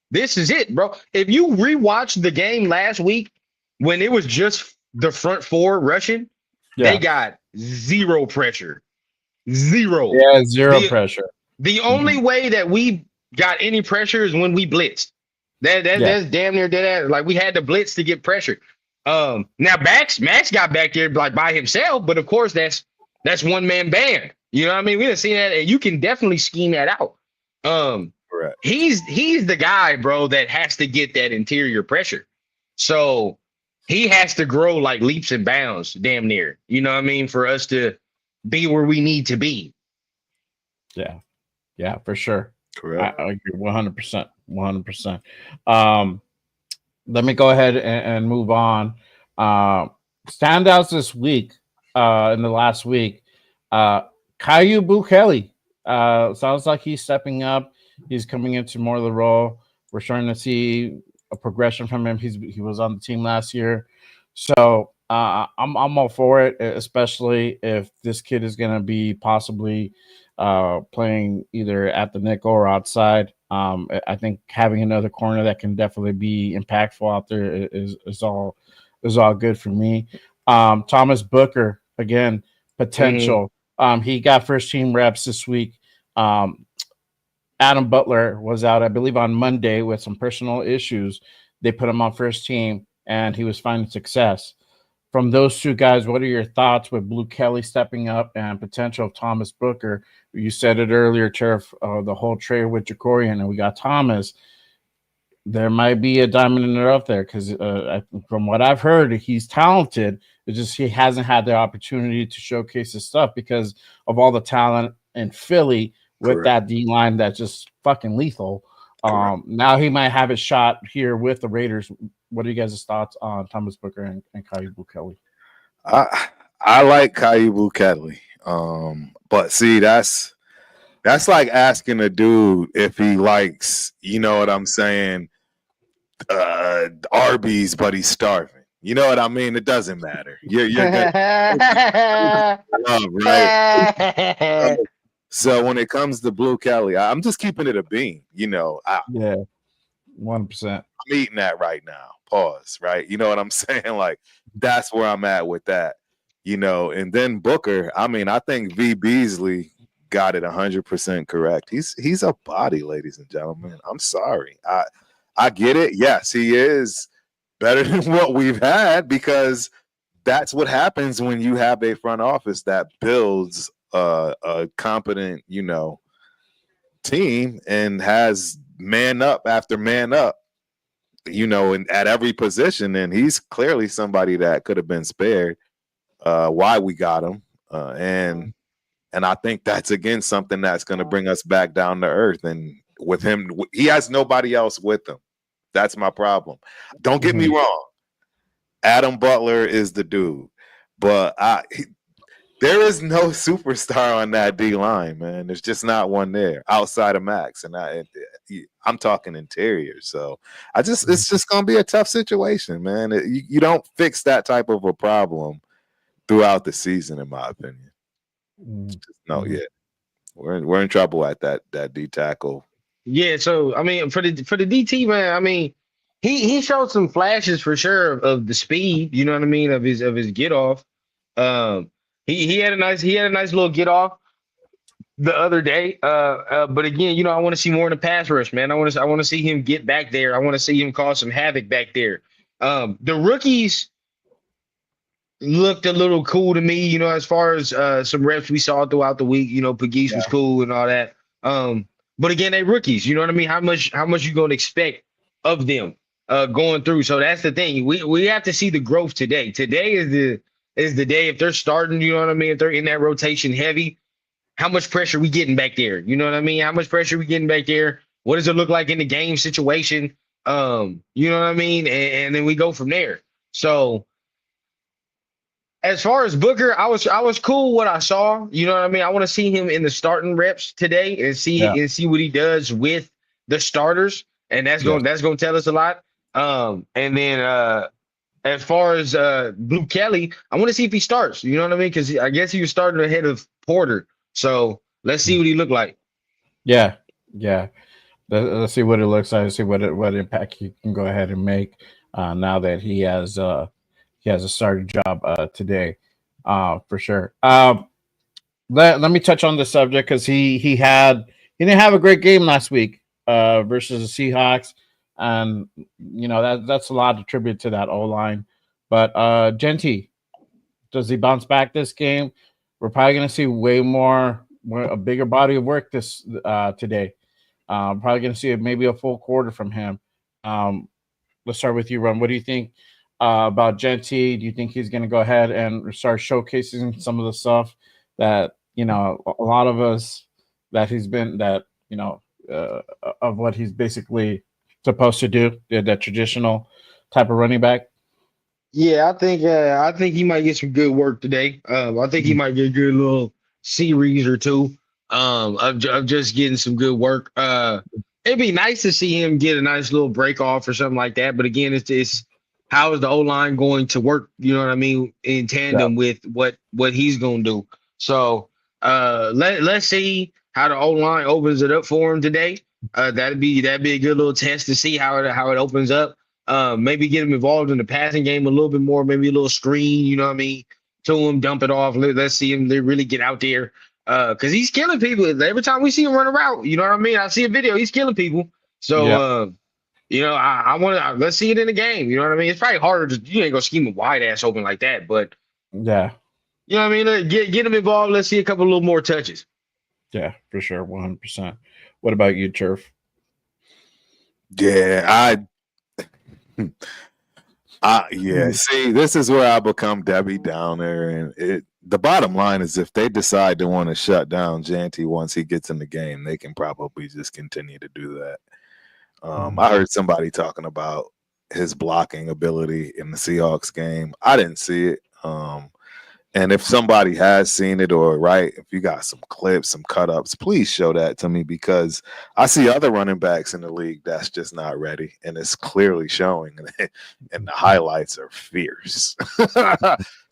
This is it, bro. If you rewatch the game last week when it was just the front four rushing, they got zero pressure. Zero. Yeah, zero pressure. The only way that we got any pressure is when we blitzed. That's damn near dead. Like we had to blitz to get pressure. Now Max got back there like by himself, but of course that's one man band. You know what I mean? We didn't see that, and you can definitely scheme that out. Correct. He's the guy, bro, that has to get that interior pressure. So he has to grow like leaps and bounds, damn near. You know what I mean? For us to be where we need to be. Yeah, for sure. Correct. I agree 100%. 100%. Let me go ahead and move on. Standouts this week, in the last week, Caillou Bukele. Sounds like he's stepping up. He's coming into more of the role. We're starting to see a progression from him. He was on the team last year. So I'm all for it, especially if this kid is going to be possibly playing either at the nickel or outside. I think having another corner that can definitely be impactful out there is all good for me. Thomas Booker, again, potential. He got first team reps this week. Adam Butler was out, I believe, on Monday with some personal issues. They put him on first team, and he was finding success. From those two guys, what are your thoughts with Bukele stepping up and potential of Thomas Booker? You said it earlier, Turf, the whole trade with Jacorian, and we got Thomas. There might be a diamond in the rough there because from what I've heard, he's talented. It's just he hasn't had the opportunity to showcase his stuff because of all the talent in Philly with that D line that's just fucking lethal. Now he might have his shot here with the Raiders. What are you guys' thoughts on Thomas Booker and Caillou Bukele? I like Caillou Bukele. But see, that's like asking a dude if he likes, you know what I'm saying, Arby's, but he's starving. You know what I mean? It doesn't matter. You're gonna love, right? So when it comes to Bukele, I'm just keeping it a bean. You know, 1%. I'm eating that right now. Pause. Right? You know what I'm saying? Like that's where I'm at with that. You know, and then Booker. I mean, I think V. Beasley got it 100% correct. He's a body, ladies and gentlemen. I'm sorry. I get it. Yes, he is better than what we've had because that's what happens when you have a front office that builds a competent, you know, team and has man up after man up, you know, and at every position. And he's clearly somebody that could have been spared. Why we got him, and I think that's again something that's going to bring us back down to earth. And with him, he has nobody else with him. That's my problem. Don't get me wrong. Adam Butler is the dude, but There is no superstar on that D line, man. There's just not one there outside of Max, and I'm talking interior. So it's just gonna be a tough situation, man. You don't fix that type of a problem throughout the season, in my opinion. No, yeah, we're in trouble at that D tackle. Yeah, so I mean, for the DT man, I mean, he showed some flashes for sure of the speed. You know what I mean, of his get off. He had a nice little get off the other day. But again, you know, I want to see more in the pass rush, man. I want to see him get back there. I want to see him cause some havoc back there. The rookies looked a little cool to me, you know, as far as some reps we saw throughout the week. You know, Pagese was cool and all that. But again, they rookies. You know what I mean? How much you gonna expect of them going through? So that's the thing. We have to see the growth today. Today is the day if they're starting. You know what I mean? If they're in that rotation heavy, how much pressure we getting back there? You know what I mean? How much pressure we getting back there? What does it look like in the game situation? You know what I mean? And then we go from there. So as far as Booker, I was cool what I saw. You know what I mean? I want to see him in the starting reps today and see what he does with the starters, and that's going to tell us a lot. And then as far as Blue Kelly, I want to see if he starts. You know what I mean? Because I guess he was starting ahead of Porter. So let's see what he looked like. Yeah. Let's see what it looks like. See what impact he can go ahead and make now that he has a starting job today, for sure. Let me touch on the subject because he didn't have a great game last week versus the Seahawks, and you know that's a lot to attribute to that O line. But Genty, does he bounce back this game? We're probably going to see a bigger body of work this today. Probably going to see maybe a full quarter from him. Let's start with you, Ron. What do you think about Genty? Do you think he's going to go ahead and start showcasing some of the stuff that, you know, a lot of us that he's been of what he's basically supposed to do, that traditional type of running back? Yeah, I think he might get some good work today. I think he might get a good little series or two of just getting some good work. It'd be nice to see him get a nice little break off or something like that. But again, it's how is the O line going to work? You know what I mean, in tandem with what he's going to do. So let's see how the O line opens it up for him today. That'd be a good little test to see how it opens up. Maybe get him involved in the passing game a little bit more, maybe a little screen, you know what I mean, to him, dump it off. Let's see him really get out there. Because he's killing people. Every time we see him run a route, you know what I mean? I see a video, he's killing people. So you know, I want to let's see it in the game. You know what I mean? It's probably harder you ain't gonna scheme a wide ass open like that, but yeah. You know what I mean? Get him involved. Let's see a couple little more touches. Yeah, for sure, 100%. What about you, Turf? Yeah, see, this is where I become Debbie Downer, and the bottom line is if they decide to want to shut down Genty once he gets in the game, they can probably just continue to do that. I heard somebody talking about his blocking ability in the Seahawks game. I didn't see it. And if somebody has seen it if you got some clips, some cut-ups, please show that to me because I see other running backs in the league that's just not ready, and it's clearly showing, and the highlights are fierce.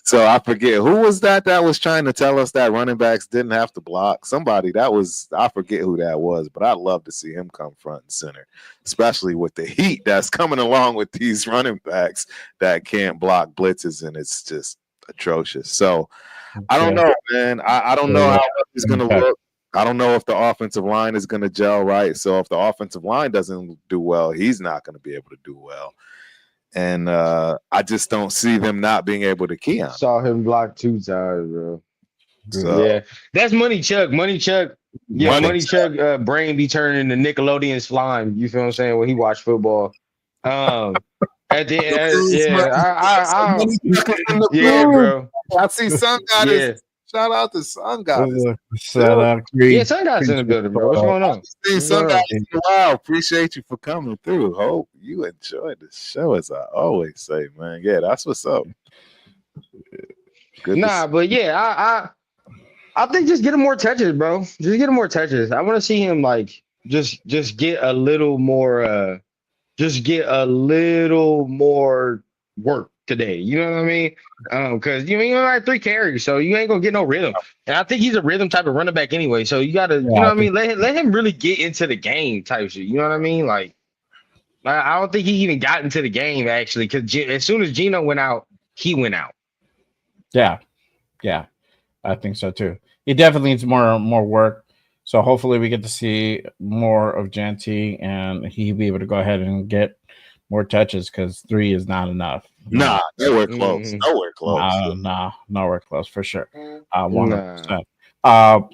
So I forget who was that was trying to tell us that running backs didn't have to block. Somebody I forget who that was, but I'd love to see him come front and center, especially with the heat that's coming along with these running backs that can't block blitzes, and it's just atrocious. So I don't know, man. I don't know how he's going to look. I don't know if the offensive line is going to gel right. So if the offensive line doesn't do well, he's not going to be able to do well. And I just don't see them not being able to key on. Saw him block 2 times, bro. So, yeah, that's Money Chuck. Money Chuck. Yeah, Money Chuck brain be turning to Nickelodeon slime. You feel what I'm saying? When he watch football. At the end, yeah, bro. I see Sun Goddess. Shout out to Sun Goddess. Shout out, yeah, Sun Goddess in the building, bro. What's going on? Sun Goddess in a while. Appreciate you for coming through. Hope you enjoyed the show, as I always say, man. Yeah, that's what's up. Good but yeah, I think just get him more touches, bro. Just get him more touches. I want to see him like just get a little more just get a little more work today. You know what I mean? Because you only had 3 carries, so you ain't gonna get no rhythm. And I think he's a rhythm type of running back anyway. So you gotta, you Yeah, know I what I think mean? Let him really get into the game type shit. You know what I mean? Like I don't think he even got into the game actually, because as soon as Gino went out, he went out. yeah, yeah, I think so too. He definitely needs more work. So hopefully we get to see more of Genty and he'll be able to go ahead and get more touches because 3 is not enough. Nah, nowhere close. Mhm. Nowhere close. Nowhere close for sure. Nah. 100%.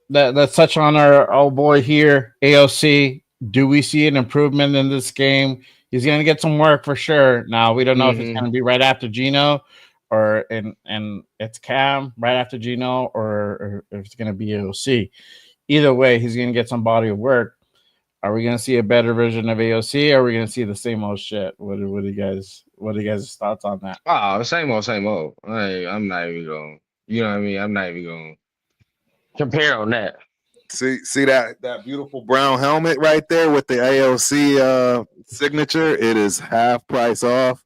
Let's touch on our old boy here, AOC. Do we see an improvement in this game? He's going to get some work for sure. Now we don't know if it's going to be right after Gino, or and it's Cam right after Gino, or if it's going to be AOC. Either way, he's going to get some body of work. Are we going to see a better version of AOC, or are we going to see the same old shit? What are you guys' thoughts on that? Oh, same old, same old. I'm not even going. You know what I mean? I'm not even going to compare on that. See that beautiful brown helmet right there with the AOC signature. It is half price off.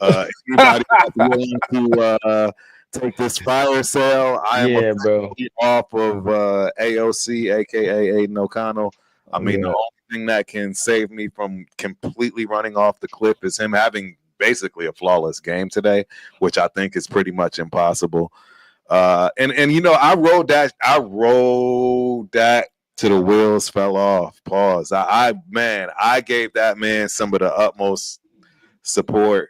Anybody that's willing to take this fire sale, I am bro. off of AOC, aka Aiden O'Connell. I mean, the only thing that can save me from completely running off the cliff is him having basically a flawless game today, which I think is pretty much impossible. And you know, I rode that till the wheels fell off. Pause. I gave that man some of the utmost support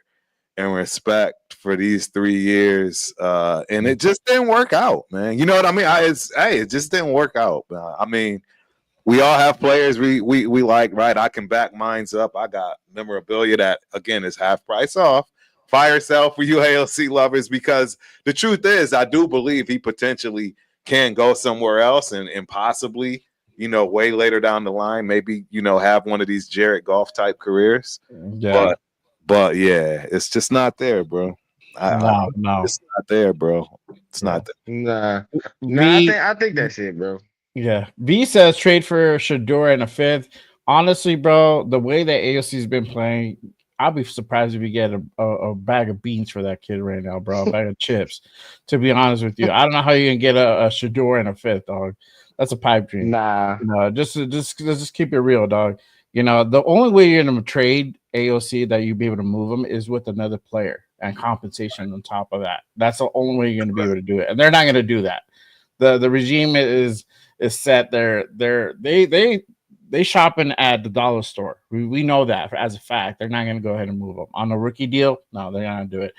and respect for these 3 years, and it just didn't work out, man. You know what I mean? It just didn't work out. I mean, we all have players we like, right? I can back mines up. I got memorabilia that again is half price off. Fire sale for you AOC lovers, because the truth is I do believe he potentially can go somewhere else and possibly, you know, way later down the line, maybe, you know, have one of these Jared Goff type careers. Yeah. But yeah, it's just not there, bro. No. It's not there, bro. It's not there. Nah. I think that's it, bro. Yeah. V says trade for Shador in a 5th. Honestly, bro, the way that AOC's been playing, I'll be surprised if we get a bag of beans for that kid right now, bro. A bag of chips. To be honest with you, I don't know how you can get a Shador in a 5th, dog. That's a pipe dream. Nah. No, just keep it real, dog. You know, the only way you're gonna trade AOC that you'd be able to move them is with another player and compensation on top of that. That's the only way you're gonna be able to do it, and they're not gonna do that. The regime is set. They shopping at the dollar store. We know that as a fact. They're not gonna go ahead and move them on a rookie deal. No, they're not gonna do it.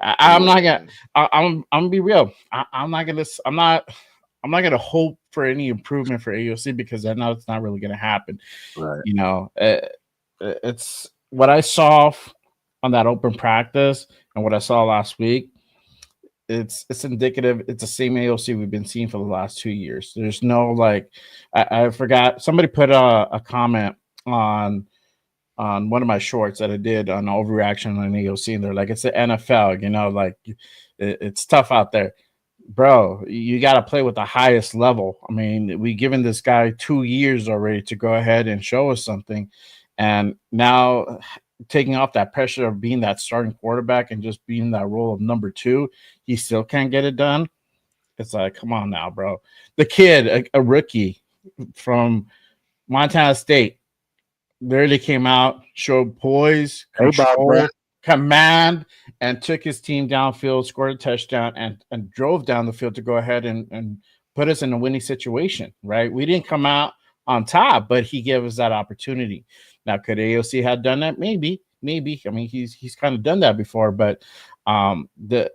I'm not gonna be real. I'm not gonna hope for any improvement for AOC because I know it's not really gonna happen. Right. You know, it's what I saw on that open practice and what I saw last week. It's indicative. It's the same AOC we've been seeing for the last 2 years. There's no like, I forgot. Somebody put a comment on one of my shorts that I did on overreaction on AOC, and they're like, it's the NFL, you know, like it's tough out there. Bro, you got to play with the highest level. I mean, we given this guy 2 years already to go ahead and show us something, and now taking off that pressure of being that starting quarterback and just being that role of number 2, he still can't get it done. It's like, come on now, bro. The kid, a rookie from Montana State, literally came out, showed poise, control, command, and took his team downfield, scored a touchdown, and drove down the field to go ahead and put us in a winning situation, right? We didn't come out on top, but he gave us that opportunity. Now, could AOC have done that? Maybe. I mean, he's kind of done that before, but it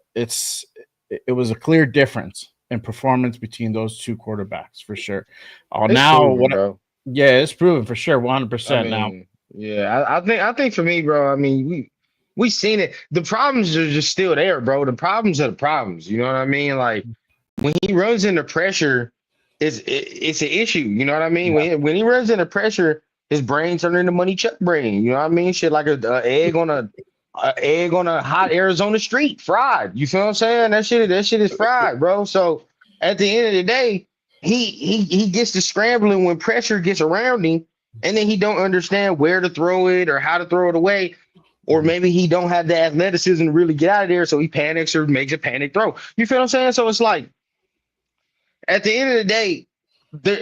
was a clear difference in performance between those 2 quarterbacks for sure. Yeah, it's proven for sure, 100% now. Yeah, I think for me, bro. I mean, we seen it. The problems are just still there, bro. The problems are the problems. You know what I mean? Like when he runs into pressure, it's an issue. You know what I mean? Yeah. When he runs into pressure, his brain turns into money Chuck brain. You know what I mean? Shit like a egg on a hot Arizona street, fried. You feel what I'm saying? That shit is fried, bro. So at the end of the day, he gets to scrambling when pressure gets around him, and then he don't understand where to throw it or how to throw it away. Or maybe he don't have the athleticism to really get out of there, so he panics or makes a panic throw. You feel what I'm saying? So it's like, at the end of the day,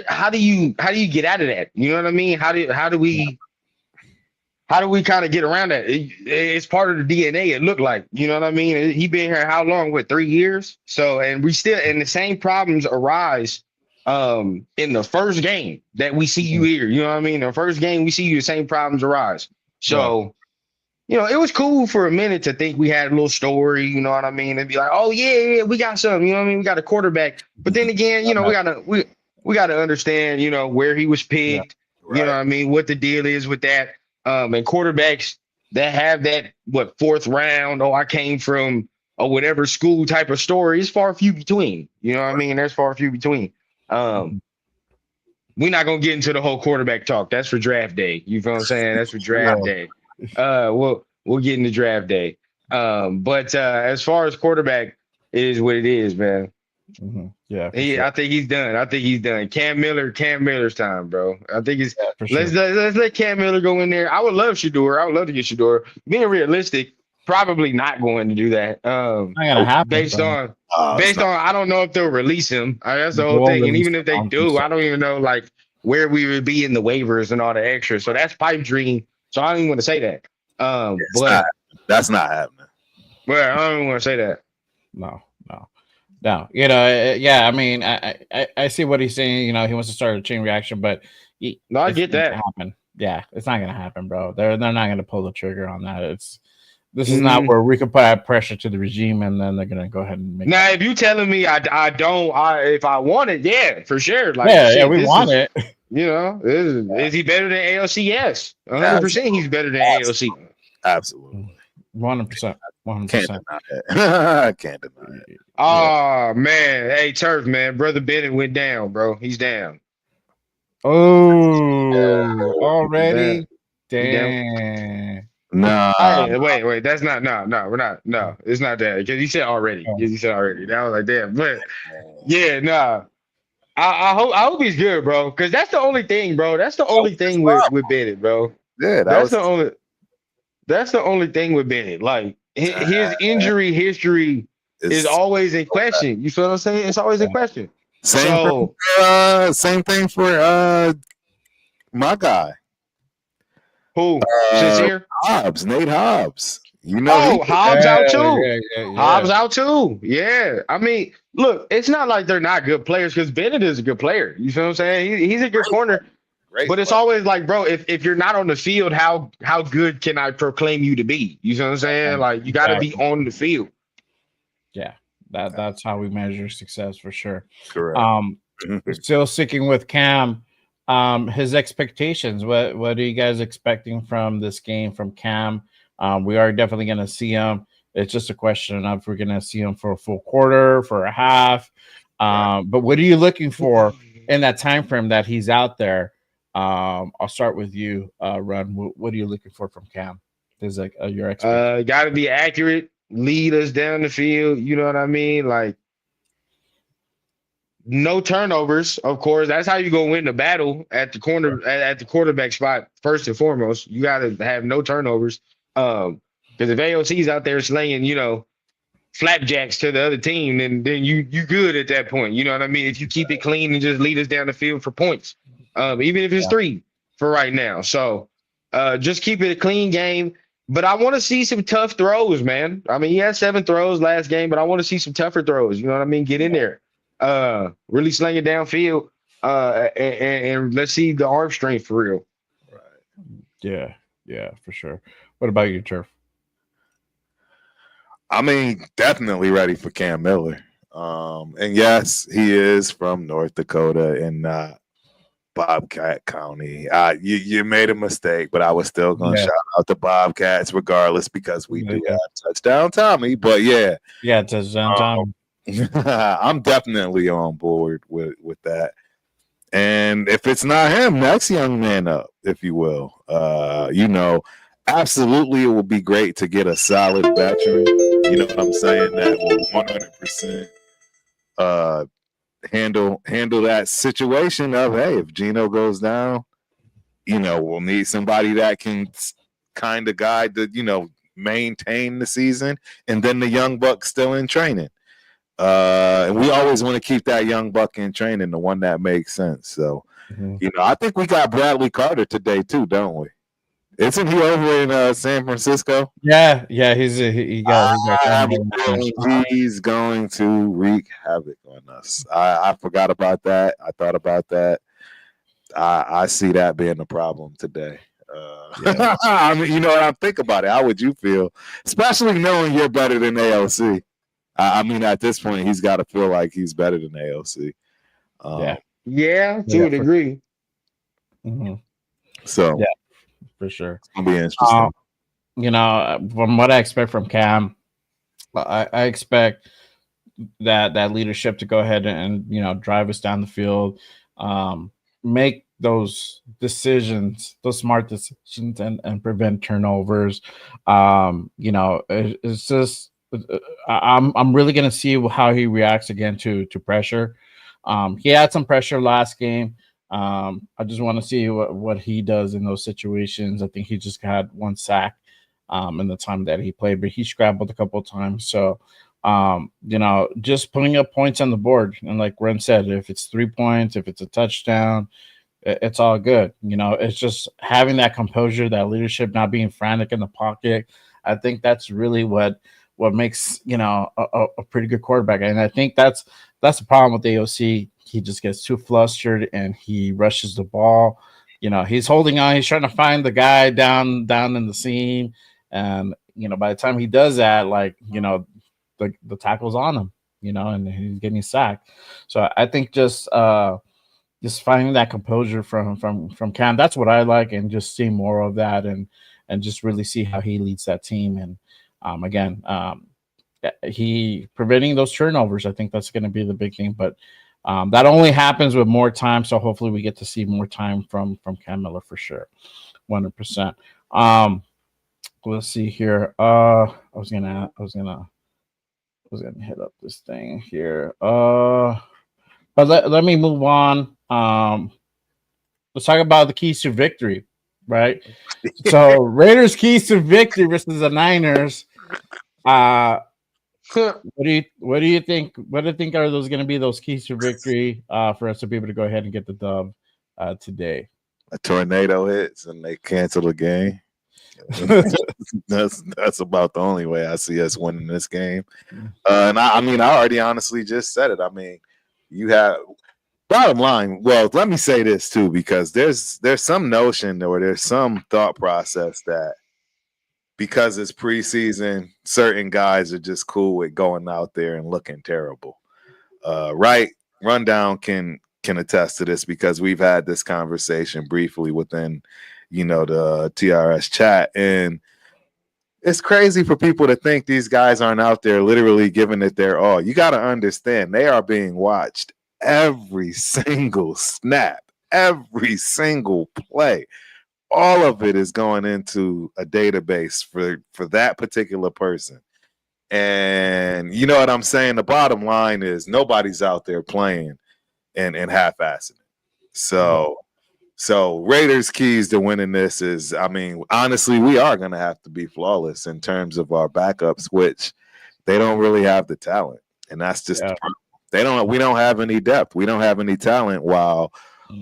how do you get out of that? You know what I mean? How do we kind of get around that? It's part of the DNA. It looked like, you know what I mean? He been here how long? What, 3 years? So, and we still, and the same problems arise in the first game that we see you here. You know what I mean? The first game we see you, the same problems arise. So, you know, it was cool for a minute to think we had a little story, you know what I mean? And be like, oh yeah, we got something, you know what I mean? We got a quarterback. But then again, you know, we gotta understand, you know, where he was picked, you know what I mean, what the deal is with that. And quarterbacks that have that fourth round, I came from or whatever school type of story is far few between. You know what I mean? There's far few between. We're not gonna get into the whole quarterback talk. That's for draft day. You feel what I'm saying? That's for draft day. We'll get into draft day. But as far as quarterback, it is what it is, man. Mm-hmm. Yeah, sure. I think he's done. Cam Miller's time, bro. I think it's let's let Cam Miller go in there. I would love Shedeur. I would love to get Shedeur. Being realistic, probably not going to do that. Not gonna happen. Based on I don't know if they'll release him. That's the whole thing. And even if they do, I don't even know like where we would be in the waivers and all the extra. So that's pipe dream. So I don't even want to say that. But that's not happening. Well, I don't even want to say that. No. You know, yeah. I mean, I see what he's saying. You know, he wants to start a chain reaction, but I get that. Happen. Yeah, it's not gonna happen, bro. They're not gonna pull the trigger on that. This is not where we can put pressure to the regime, and then they're gonna go ahead and make. Now, if you telling me if I want it, yeah, for sure. Like, we want it. You know, is he better than AOC? Yes, 100%. He's better than AOC. Absolutely, 100%. 100%. Can't deny it. Can't deny it. Oh man, hey Turf, man, brother Bennett went down, bro. He's down. Oh, already? Damn. No. Hey, wait. That's not. No, we're not. No, it's not that. Because you said already. You said already. That was like damn. But yeah, no. I hope he's good, bro. Because that's the only thing, bro. That's the only thing with Bennett, bro. Yeah, that's the only thing with Bennett. Like his injury history is always in question. You feel what I'm saying? It's always in question. Same thing for my guy. Who? Sincere? Hobbs, Nate Hobbs. You know, Hobbs out too. Yeah. Hobbs out too. Yeah. I mean, look, it's not like they're not good players because Bennett is a good player. You feel what I'm saying? He's a good corner. But it's always like, bro, if you're not on the field, how good can I proclaim you to be? You know what I'm saying? Like, you got to be on the field. Yeah, that's how we measure success for sure. Correct. Still sticking with Cam, his expectations. What are you guys expecting from this game from Cam? We are definitely going to see him. It's just a question of if we're going to see him for a full quarter, for a half. But what are you looking for in that time frame that he's out there? I'll start with you, Ron. What are you looking for from Cam? Is like your expectation? Got to be accurate, lead us down the field. You know what I mean? Like no turnovers, of course. That's how you go win the battle at the corner at the quarterback spot. First and foremost, you got to have no turnovers. Because if AOC's out there slinging, you know, flapjacks to the other team, then you good at that point. You know what I mean? If you keep it clean and just lead us down the field for points. Even if it's 3 for right now. So just keep it a clean game. But I want to see some tough throws, man. I mean, he had 7 throws last game, but I want to see some tougher throws. You know what I mean? Get in there. Really sling it downfield. And let's see the arm strength for real. Right. Yeah, for sure. What about you, Turf? I mean, definitely ready for Cam Miller. And yes, he is from North Dakota and Bobcat County. You made a mistake, but I was still going to shout out the Bobcats regardless because we do have touchdown Tommy. But yeah, touchdown Tommy. I'm definitely on board with that. And if it's not him, next young man up, if you will. You know, absolutely, it would be great to get a solid veteran. You know what I'm saying? That will 100% handle that situation of, hey, if Geno goes down, we'll need somebody that can kind of guide the, maintain the season, and then the young buck still in training. And we always want to keep that young buck in training, the one that makes sense. So, I think we got Bradley Carter today too, don't we? Isn't he over in San Francisco? Yeah, he got he's going to wreak havoc on us. I forgot about that. I thought about that. I see that being a problem today. I mean, I think about it. How would you feel, especially knowing you're better than AOC? I mean, at this point, he's got to feel like he's better than AOC. Yeah, to a degree. So, yeah, for sure. It's gonna be interesting. From what I expect from Cam, I expect that leadership to go ahead and drive us down the field, make those decisions, those smart decisions, and prevent turnovers. It's just I'm really gonna see how he reacts again to pressure. He had some pressure last game. I just want to see what he does in those situations. I think he just had one sack in the time that he played, but he scrambled a couple of times. So, just putting up points on the board. And like Ren said, if it's 3 points, if it's a touchdown, it's all good. It's just having that composure, that leadership, not being frantic in the pocket. I think that's really what makes, a pretty good quarterback. And I think that's the problem with AOC. He just gets too flustered and he rushes the ball. He's holding on. He's trying to find the guy down in the seam. And, by the time he does that, the tackle's on him, and he's getting sacked. So I think just finding that composure from Cam, that's what I like, and just see more of that and just really see how he leads that team. And again, he preventing those turnovers, I think that's going to be the big thing. But that only happens with more time. So hopefully we get to see more time from Cam Miller for sure. 100%. Let's see here. I was gonna hit up this thing here. But let me move on. Let's talk about the keys to victory, right? So Raiders keys to victory versus the Niners. What do you think? What do you think are those going to be those keys to victory for us to be able to go ahead and get the dub today? A tornado hits and they cancel the game. That's about the only way I see us winning this game. And I already honestly just said it. I mean, you have bottom line. Well, let me say this too, because there's some notion or there's some thought process that because it's preseason, certain guys are just cool with going out there and looking terrible. Right? Rundown can attest to this because we've had this conversation briefly within the TRS chat, and it's crazy for people to think these guys aren't out there literally giving it their all. You got to understand they are being watched every single snap, every single play. All of it is going into a database for that particular person. And you know what I'm saying? The bottom line is nobody's out there playing and half-assing it. So Raiders' keys to winning this is, honestly, we are going to have to be flawless in terms of our backups, which they don't really have the talent. And that's just we don't have any depth. We don't have any talent, while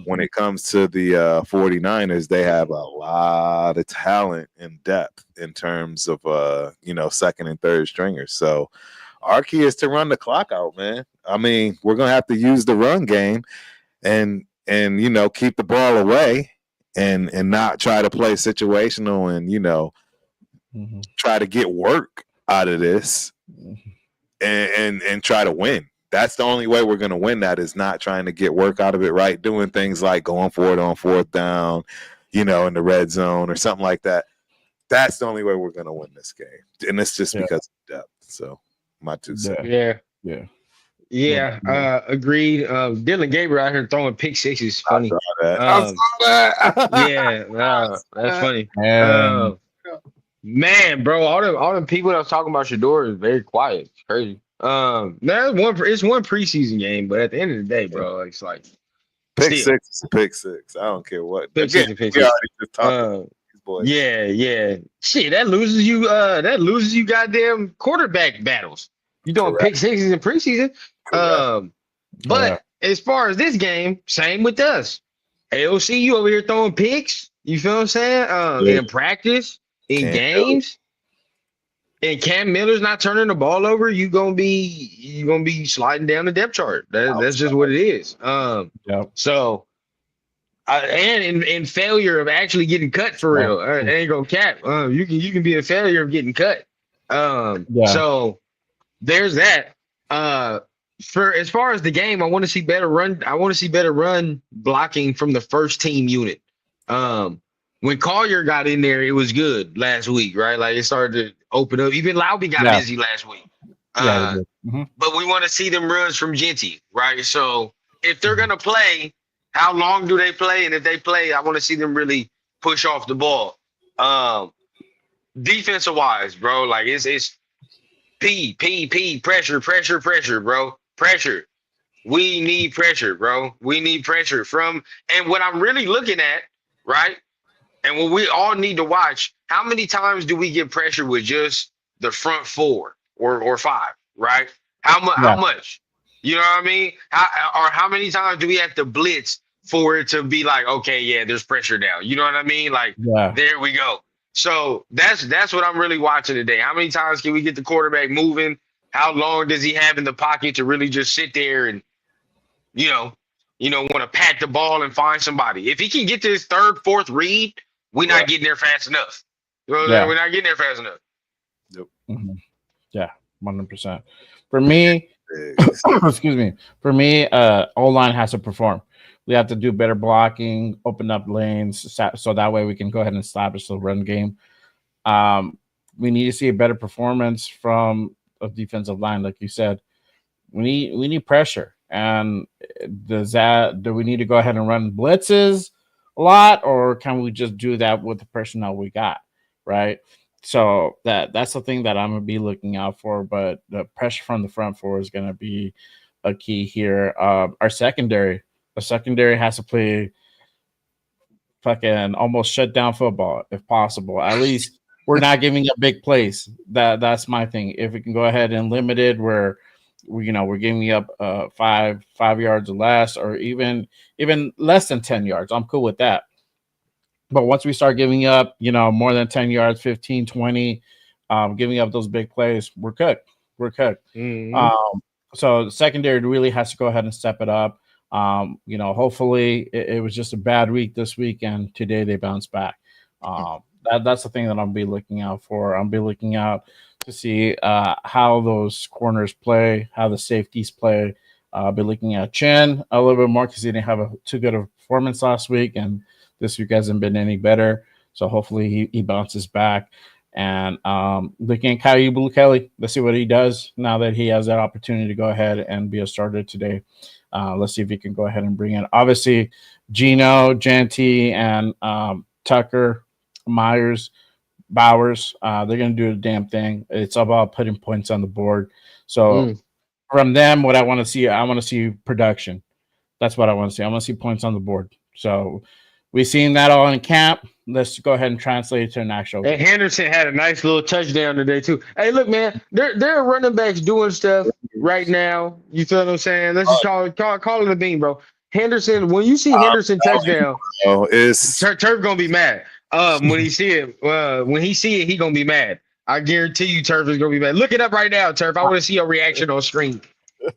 when it comes to the 49ers, they have a lot of talent and depth in terms of second and third stringers. So our key is to run the clock out, man. We're going to have to use the run game and keep the ball away and not try to play situational and try to get work out of this and try to win. That's the only way we're going to win. That is not trying to get work out of it, right? Doing things like going for it on fourth down, in the red zone or something like that. That's the only way we're going to win this game. And it's just because of depth. So my 2 cents. Yeah, agreed. Dylan Gabriel out here throwing pick sixes. Funny. I saw that. That's funny. Man, bro, all them people that was talking about Shador is very quiet. It's crazy. It's one preseason game, but at the end of the day, bro, it's like Pick still six is a pick six. I don't care what. pick Again, six and pick we six. already just talked about these boys. Yeah. Shit, that loses you goddamn quarterback battles. You doing Correct. pick sixes in preseason. But as far as this game, same with us. AOC, you over here throwing picks. You feel what I'm saying? In practice, in games. And Cam Miller's not turning the ball over, you're gonna be sliding down the depth chart. That's just what it is. So and in failure of actually getting cut for real. I ain't gonna cap. You can be a failure of getting cut. So there's that. For as far as the game, I want to see better run blocking from the first team unit. When Collier got in there, it was good last week, right? Like it started to open up. Even Lauby got busy last week. But we want to see them runs from Genty, right? So if they're gonna play, how long do they play? And if they play, I want to see them really push off the ball. Defensive wise, bro, like it's pressure, bro. Pressure. We need pressure, bro. We need pressure and what I'm really looking at, right? And what we all need to watch, how many times do we get pressure with just the front four or five, right? How much? You know what I mean? How many times do we have to blitz for it to be like, okay, yeah, there's pressure now. You know what I mean? Like, there we go. So that's what I'm really watching today. How many times can we get the quarterback moving? How long does he have in the pocket to really just sit there and, want to pat the ball and find somebody? If he can get to his third, fourth read, we're not getting there fast enough. We're not getting there fast enough. Yep. Yeah, 100%. For me, excuse me. For me, O-line has to perform. We have to do better blocking, open up lanes, so that way we can go ahead and establish the run game. We need to see a better performance from a defensive line, like you said. We need pressure. And do we need to go ahead and run blitzes a lot, or can we just do that with the personnel we got, right? So that's the thing that I'm gonna be looking out for. But the pressure from the front four is gonna be a key here. The secondary has to play fucking almost shut down football if possible. At least we're not giving up big plays. That's my thing. If we can go ahead and limit it, where we're giving up 5 yards or less, or even less than 10 yards, I'm cool with that. But once we start giving up, more than 10 yards, 15, 20, giving up those big plays, we're cooked. So the secondary really has to go ahead and step it up. Hopefully it was just a bad week this week, and today they bounce back. That's the thing that I'll be looking out for. I'll be looking out to see how those corners play, how the safeties play. I'll be looking at Chin a little bit more because he didn't have too good of a performance last week, and this week hasn't been any better. So hopefully he bounces back. And looking at Kyle Blue Kelly, let's see what he does now that he has that opportunity to go ahead and be a starter today. Let's see if he can go ahead and bring in. Obviously, Gino, Genty, and Tucker, Myers, Bowers, they're going to do the damn thing. It's about putting points on the board. So from them, what I want to see production. That's what I want to see. I want to see points on the board. So we've seen that all in camp. Let's go ahead and translate it to an actual game. And Henderson had a nice little touchdown today too. Hey, look, man, there are running backs doing stuff right now. You feel what I'm saying? Let's just call it a bean, bro. Henderson, when you see Henderson touchdown, Turf gonna be mad. When he see it, he gonna be mad. I guarantee you, Turf is gonna be mad. Look it up right now, Turf. I want to see your reaction on screen.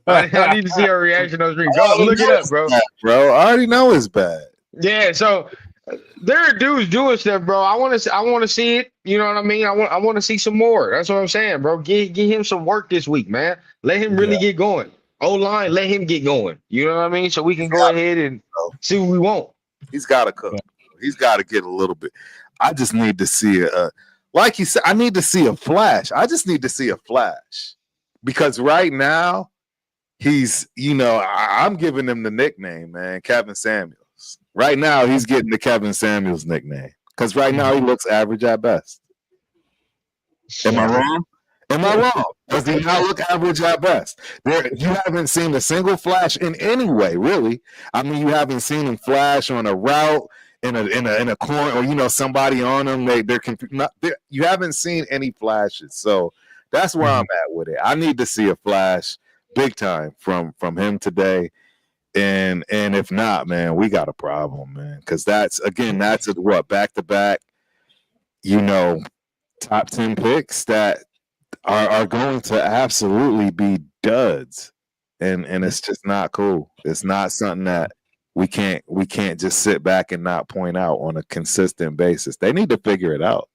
I need to see your reaction on screen. Go look it up, bro. Bro, I already know it's bad. Yeah, so there are dudes doing stuff, bro. I want to see it. You know what I mean? I want to see some more. That's what I'm saying, bro. Get him some work this week, man. Let him really get going. O-line, let him get going. You know what I mean? So we can go ahead and see what we want. He's got to cook. He's got to get a little bit. I just need to see like he said, I need to see a flash. I just need to see a flash, because right now he's, I'm giving him the nickname, man, Kevin Samuels. Right now he's getting the Kevin Samuels nickname because right now he looks average at best. Am I wrong? Does he not look average at best? You haven't seen a single flash in any way, really. I mean, you haven't seen him flash on a route in a corner, or somebody on him. You haven't seen any flashes, so that's where I'm at with it. I need to see a flash, big time, from him today. And if not, man, we got a problem, man. Because that's what back to back, top 10 picks that are going to absolutely be duds, and it's just not cool. It's not something that we can't just sit back and not point out on a consistent basis. They need to figure it out.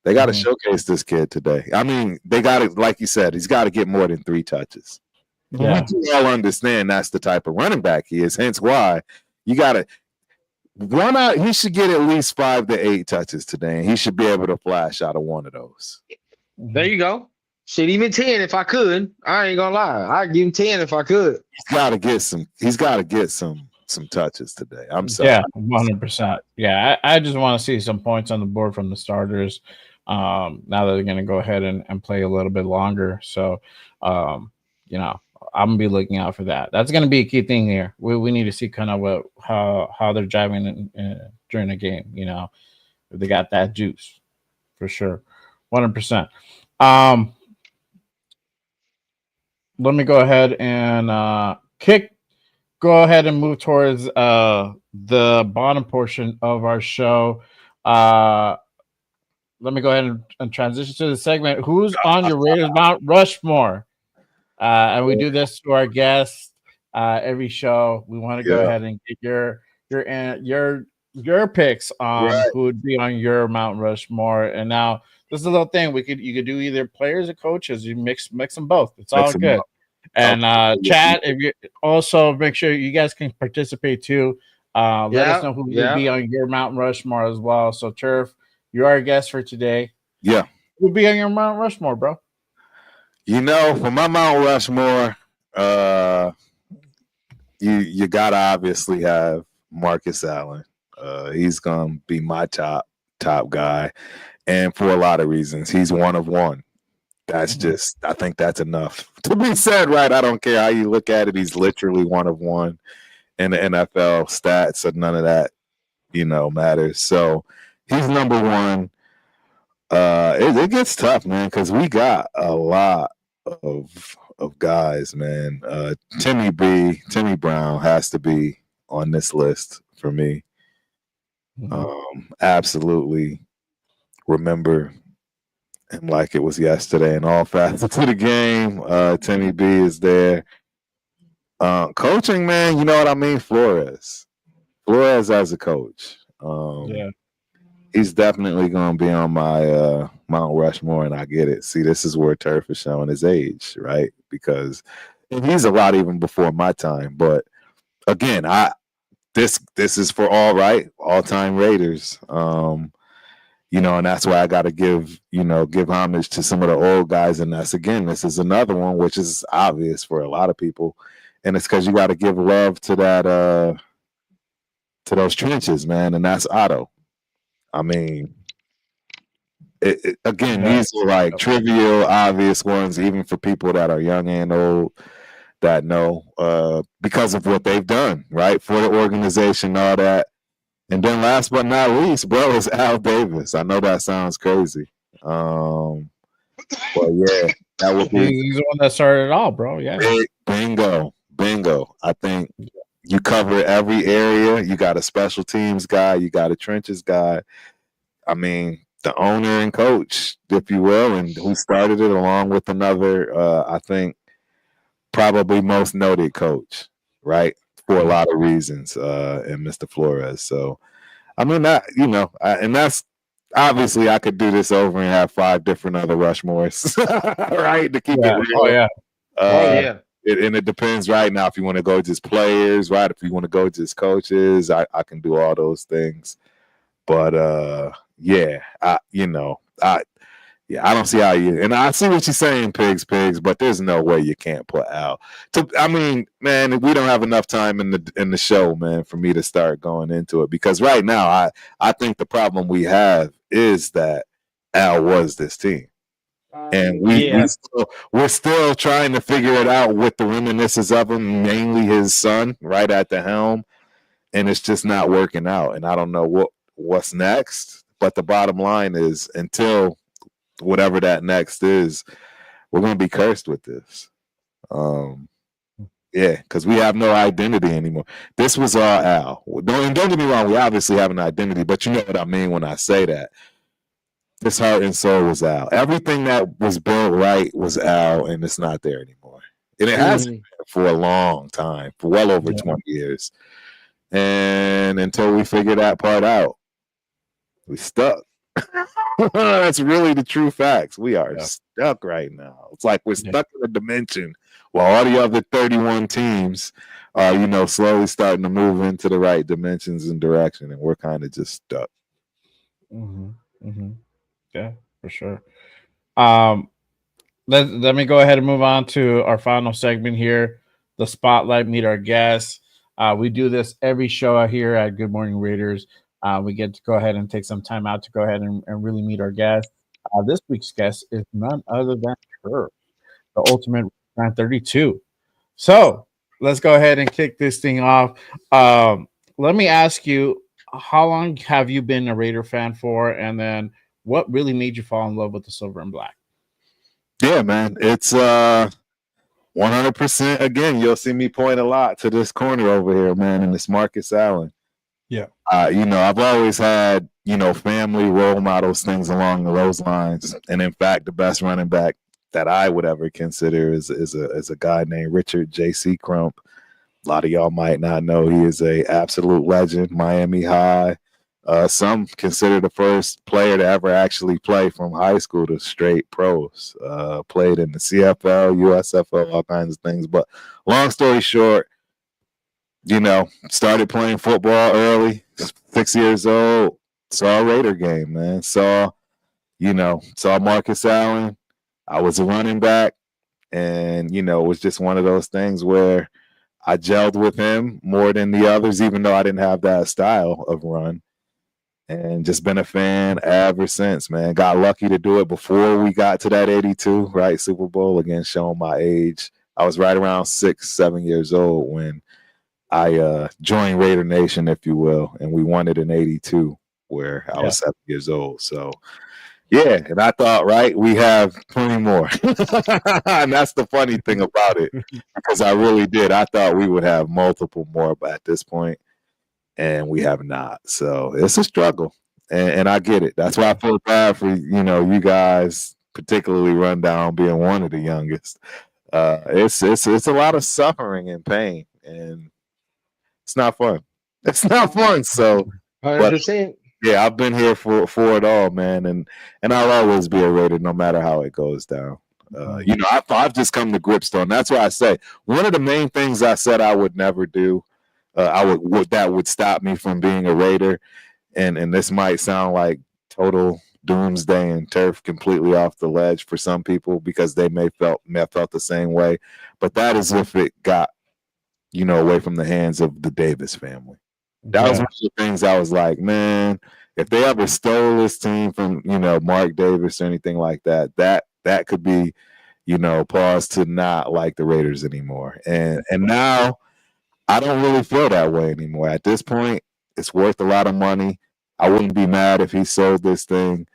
They got to showcase this kid today. I mean, they got to, like you said, he's got to get more than 3 touches. Yeah. We all understand that's the type of running back he is. Hence why you got to he should get at least 5 to 8 touches today, and he should be able to flash out of one of those. There you go. Shit, even 10 if I could. I ain't gonna lie. I'd give him 10 if I could. He's got to get some touches today. I'm sorry. Yeah, 100%. Yeah, I just want to see some points on the board from the starters. Now that they're going to go ahead and play a little bit longer. So, I'm going to be looking out for that. That's going to be a key thing here. We need to see kind of how they're driving during the game, if they got that juice for sure. 100%. Let me go ahead and go ahead and move towards the bottom portion of our show. Let me go ahead and transition to the segment. Who's on your Raiders Mount Rushmore? And we do this to our guests every show. We want to go ahead and get your picks on who would be on your Mount Rushmore. And now this is a little thing you could do either players or coaches. You mix them both. It's all good. And chat, if you also make sure you guys can participate too. Let us know who would be on your Mount Rushmore as well. So Turf, you are a guest for today. Yeah. Who would be on your Mount Rushmore, bro? For my Mount Rushmore, you gotta obviously have Marcus Allen. He's gonna be my top guy, and for a lot of reasons. He's one of one. That's just, I think that's enough to be said, right? I don't care how you look at it. He's literally one of one in the NFL stats, so none of that, matters. So he's number one. It gets tough, man, because we got a lot of guys, man. Timmy Brown has to be on this list for me. Absolutely remember him like it was yesterday in all facets of the game. Timmy B is there. Coaching, man, you know what I mean? Flores as a coach. He's definitely going to be on my Mount Rushmore, and I get it. See, this is where Turf is showing his age, right? Because he's a lot even before my time. But again, this is for all-time Raiders. And that's why I got to give homage to some of the old guys. And this is another one, which is obvious for a lot of people. And it's because you got to give love to that, to those trenches, man. And that's Otto. I mean, these are like trivial, obvious ones, even for people that are young and old that know, because of what they've done, right, for the organization, all that. And then last but not least, bro, is Al Davis. I know that sounds crazy. But yeah, that would be. He's the one that started it all, bro. Yeah. Bingo. I think you cover every area. You got a special teams guy. You got a trenches guy. I mean, the owner and coach, if you will, and who started it along with another, I think, probably most noted coach, right? For a lot of reasons, and Mr. Flores. So, I mean, that, and that's obviously I could do this over and have 5 different other Rushmores, right? To keep it real. Oh, yeah. And it depends right now if you want to go just players, right? If you want to go just coaches, I can do all those things. But I don't see how you, and I see what you're saying, pigs, but there's no way you can't put Al. I mean, man, we don't have enough time in the show, man, for me to start going into it, because right now I think the problem we have is that Al was this team. And we're still trying to figure it out with the reminiscences of him, mainly his son, right at the helm, and it's just not working out. And I don't know what's next, but the bottom line is, until whatever that next is, we're going to be cursed with this. Yeah, because we have no identity anymore. This was all Al. Don't get me wrong, we obviously have an identity, but you know what I mean when I say that. This heart and soul was Al. Everything that was built right was Al, and it's not there anymore. And it has been for a long time, for well over 20 years. And until we figure that part out, we stuck. That's really the true facts. We are stuck right now. It's like we're stuck in a dimension while all the other 31 teams are, slowly starting to move into the right dimensions and direction, and we're kind of just stuck. Yeah, for sure. Let me go ahead and move on to our final segment here, the Spotlight, Meet Our Guests. We do this every show here at Good Morning Raiders. We get to go ahead and take some time out to go ahead and really meet our guest. This week's guest is none other than her, the ultimate 932. So let's go ahead and kick this thing off. Let me ask you, how long have you been a Raider fan for? And then what really made you fall in love with the silver and black? Yeah, man. It's 100%. Again, you'll see me point a lot to this corner over here, man, and it's Marcus Allen. Yeah. I've always had, family role models, things along those lines. And in fact, the best running back that I would ever consider is a guy named Richard J.C. Crump. A lot of y'all might not know he is a absolute legend, Miami High. Some consider the first player to ever actually play from high school to straight pros. Played in the CFL, USFL, all kinds of things. But long story short, started playing football early, 6 years old, saw a Raider game, man. Saw Marcus Allen. I was a running back, and, it was just one of those things where I gelled with him more than the others, even though I didn't have that style of run. And just been a fan ever since, man. Got lucky to do it before we got to that 82, right? Super Bowl, again, showing my age. I was right around 6, 7 years old when I joined Raider Nation, if you will, and we won it in 82, where I was 7 years old. So, yeah, and I thought, right, we have plenty more. And that's the funny thing about it, because I really did. I thought we would have multiple more, but at this point, and we have not. So it's a struggle, and I get it. That's why I feel bad for, you guys, particularly Rundown, being one of the youngest. It's a lot of suffering and pain, and it's not fun. It's not fun. So, 100%. Yeah, I've been here for it all, man, and I'll always be a Raider no matter how it goes down. I've just come to grips on. That's why I say one of the main things I said I would never do. That would stop me from being a Raider, and this might sound like total doomsday and turf, completely off the ledge for some people because they may have felt the same way, but that is if it got away from the hands of the Davis family. That was one of the things I was like, man, if they ever stole this team from Mark Davis or anything like that, that could be pause to not like the Raiders anymore. And now I don't really feel that way anymore. At this point, it's worth a lot of money. I wouldn't be mad if he sold this thing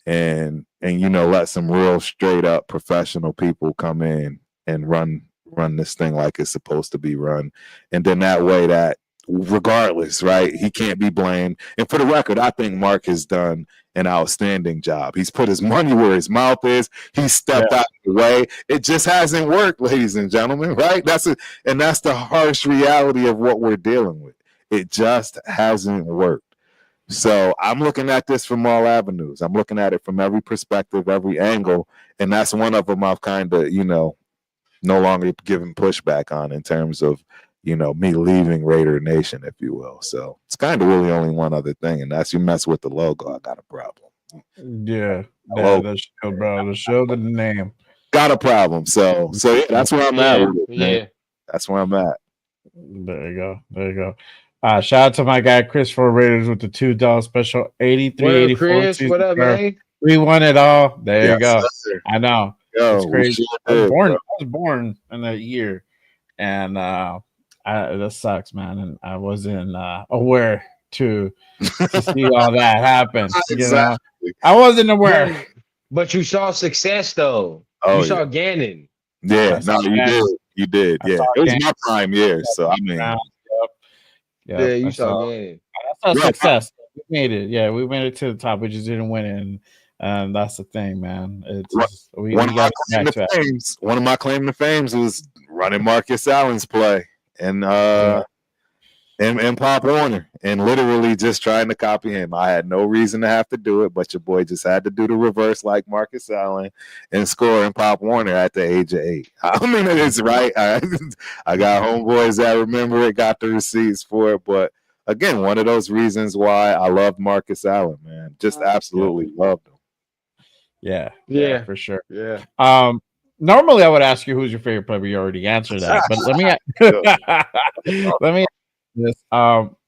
and let some real straight up professional people come in and run this thing like it's supposed to be run. And then that way that regardless, right, he can't be blamed. And for the record, I think Mark has done an outstanding job. He's put his money where his mouth is. He stepped out of the way. It just hasn't worked, ladies and gentlemen, right? That's the harsh reality of what we're dealing with. It just hasn't worked. So I'm looking at this from all avenues. I'm looking at it from every perspective, every angle, and that's one of them I've kind of, no longer giving pushback on in terms of, me leaving Raider Nation, if you will. So it's kind of really only one other thing, and that's you mess with the logo, I got a problem. Yeah, the show, bro. The show, the name. Got a problem. So yeah, that's where I'm at. Yeah. That's where I'm at. There you go. Shout out to my guy Chris for Raiders with the $2 special 8384. Chris, what up, man? We won it all. There you go. sir. I know. Yo, It's crazy. sure I was did, born. bro. I was born in that year, and that sucks, man. And I wasn't aware to see all that happen. You know, Exactly. I wasn't aware. But you saw success though. You Oh yeah. saw Gannon. Yeah, I saw no, you that. did. You did. I Yeah. saw It was games. my prime years. So I mean, Yep. Yeah, Yep. you I saw saw. Gannon. I saw Bro, success. We made it. Yeah, we made it to the top. We just didn't win it, and that's the thing, man. It's One just, we one of my got to claim back to to it. fames. One of my claim to fames was running Marcus Allen's play and Yeah. and Pop Warner and literally just trying to copy him. I had no reason to have to do it, but your boy just had to do the reverse like Marcus Allen and score in Pop Warner at the age of 8. I mean, it's right. I got homeboys that remember it, got the receipts for it, but again, one of those reasons why I loved Marcus Allen, man. Just absolutely loved him. Yeah. For sure. Yeah. Normally I would ask you who's your favorite player, but you already answered that. But let me let me ask this.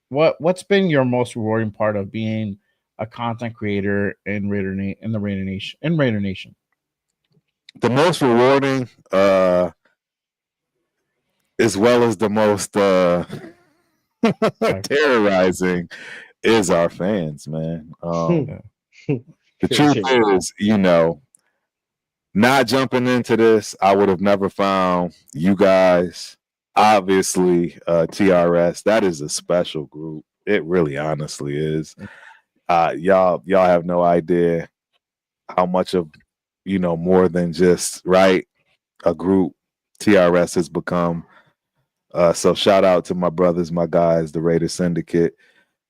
What's been your most rewarding part of being a content creator in Raider Nation? The most rewarding, as well as the most terrorizing, is our fans, man. The truth is, not jumping into this, I would have never found you guys. Obviously, TRS, that is a special group. It really honestly is. Y'all have no idea how much of, more than just a group TRS has become. So shout out to my brothers, my guys, the Raider Syndicate.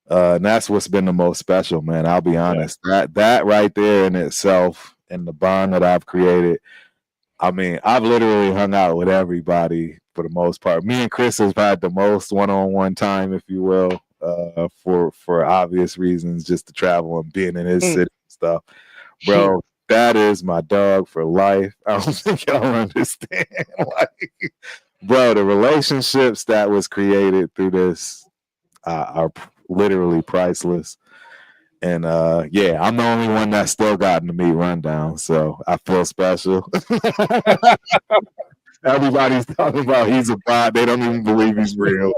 And that's what's been the most special, man. I'll be honest. That right there in itself and the bond that I've created. I mean, I've literally hung out with everybody for the most part. Me and Chris have had the most one-on-one time, if you will, for obvious reasons, just to travel and being in his city and stuff. Bro, that is my dog for life. I don't think y'all understand. Bro, the relationships that was created through this are literally priceless. And I'm the only one that's still gotten to meet Rundown, so I feel special. Everybody's talking about he's a bot. They don't even believe he's real.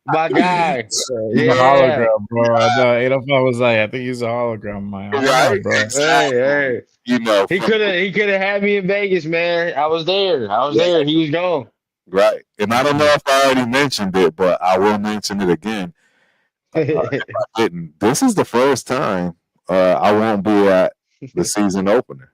My guy. He's a hologram, bro. I know. 805 was like, I think he's a hologram, man. I know, bro. Hey. He could have had me in Vegas, man. I was there. There. He was gone. Right. And I don't know if I already mentioned it, but I will mention it again. If I didn't. This is the first time I won't be at the season opener.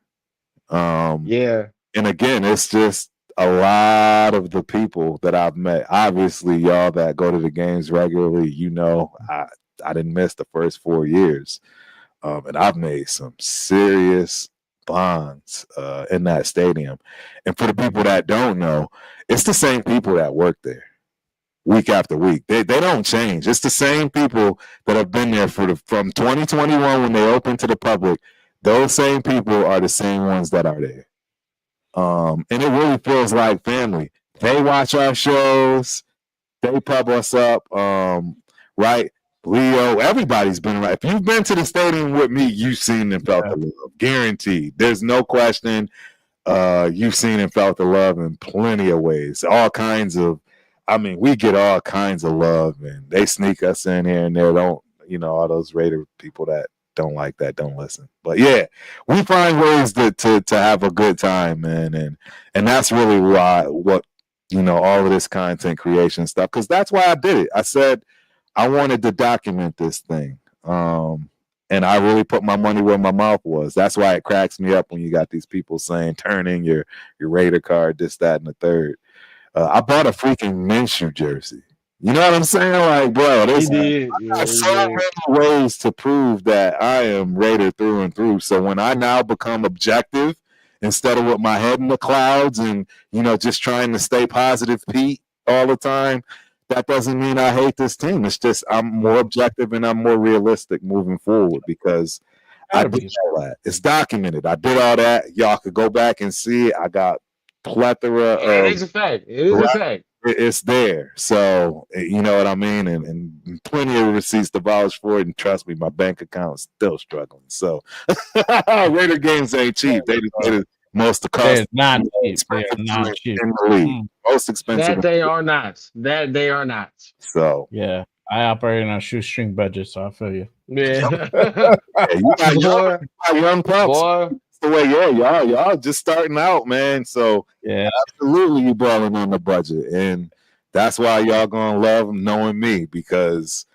And again, it's just a lot of the people that I've met. Obviously, y'all that go to the games regularly, I didn't miss the first 4 years. And I've made some serious bonds in that stadium. And for the people that don't know, it's the same people that work there week after week. They don't change. It's the same people that have been there from 2021 when they opened to the public. Those same people are the same ones that are there. And it really feels like family. They watch our shows. They pub us up. Right? Leo, everybody's been around. If you've been to the stadium with me, you've seen and felt the love. Guaranteed. There's no question. You've seen and felt the love in plenty of ways. All kinds of, we get all kinds of love, and they sneak us in here and there. Don't, all those Raider people that don't like that, don't listen. But yeah, we find ways to have a good time, man. And that's really what all of this content creation stuff, because that's why I did it. I said I wanted to document this thing. And I really put my money where my mouth was. That's why it cracks me up when you got these people saying, turn in your Raider card, this, that, and the third. I bought a freaking Minshew jersey. You know what I'm saying? Like, bro, there's so many ways to prove that I am Raider through and through. So when I now become objective, instead of with my head in the clouds and, just trying to stay positive Pete all the time, that doesn't mean I hate this team. It's just I'm more objective and I'm more realistic moving forward because I did all that. It's documented. I did all that. Y'all could go back and see it. I got plethora of. It is a fact. it's there. So you know what I mean, and plenty of receipts to vouch for it. And trust me, my bank account's still struggling. So Raider games ain't cheap. They the most They're cost. not cheap. They are not cheap. In the league. Most expensive. That they are not. That they are not. So Yeah, I operate on a shoestring budget, so I feel you. Yeah. you got Boy, young pups. boy. That's the way, y'all just starting out, man. So Yeah, absolutely, you balling on the budget, and that's why y'all gonna love knowing me, because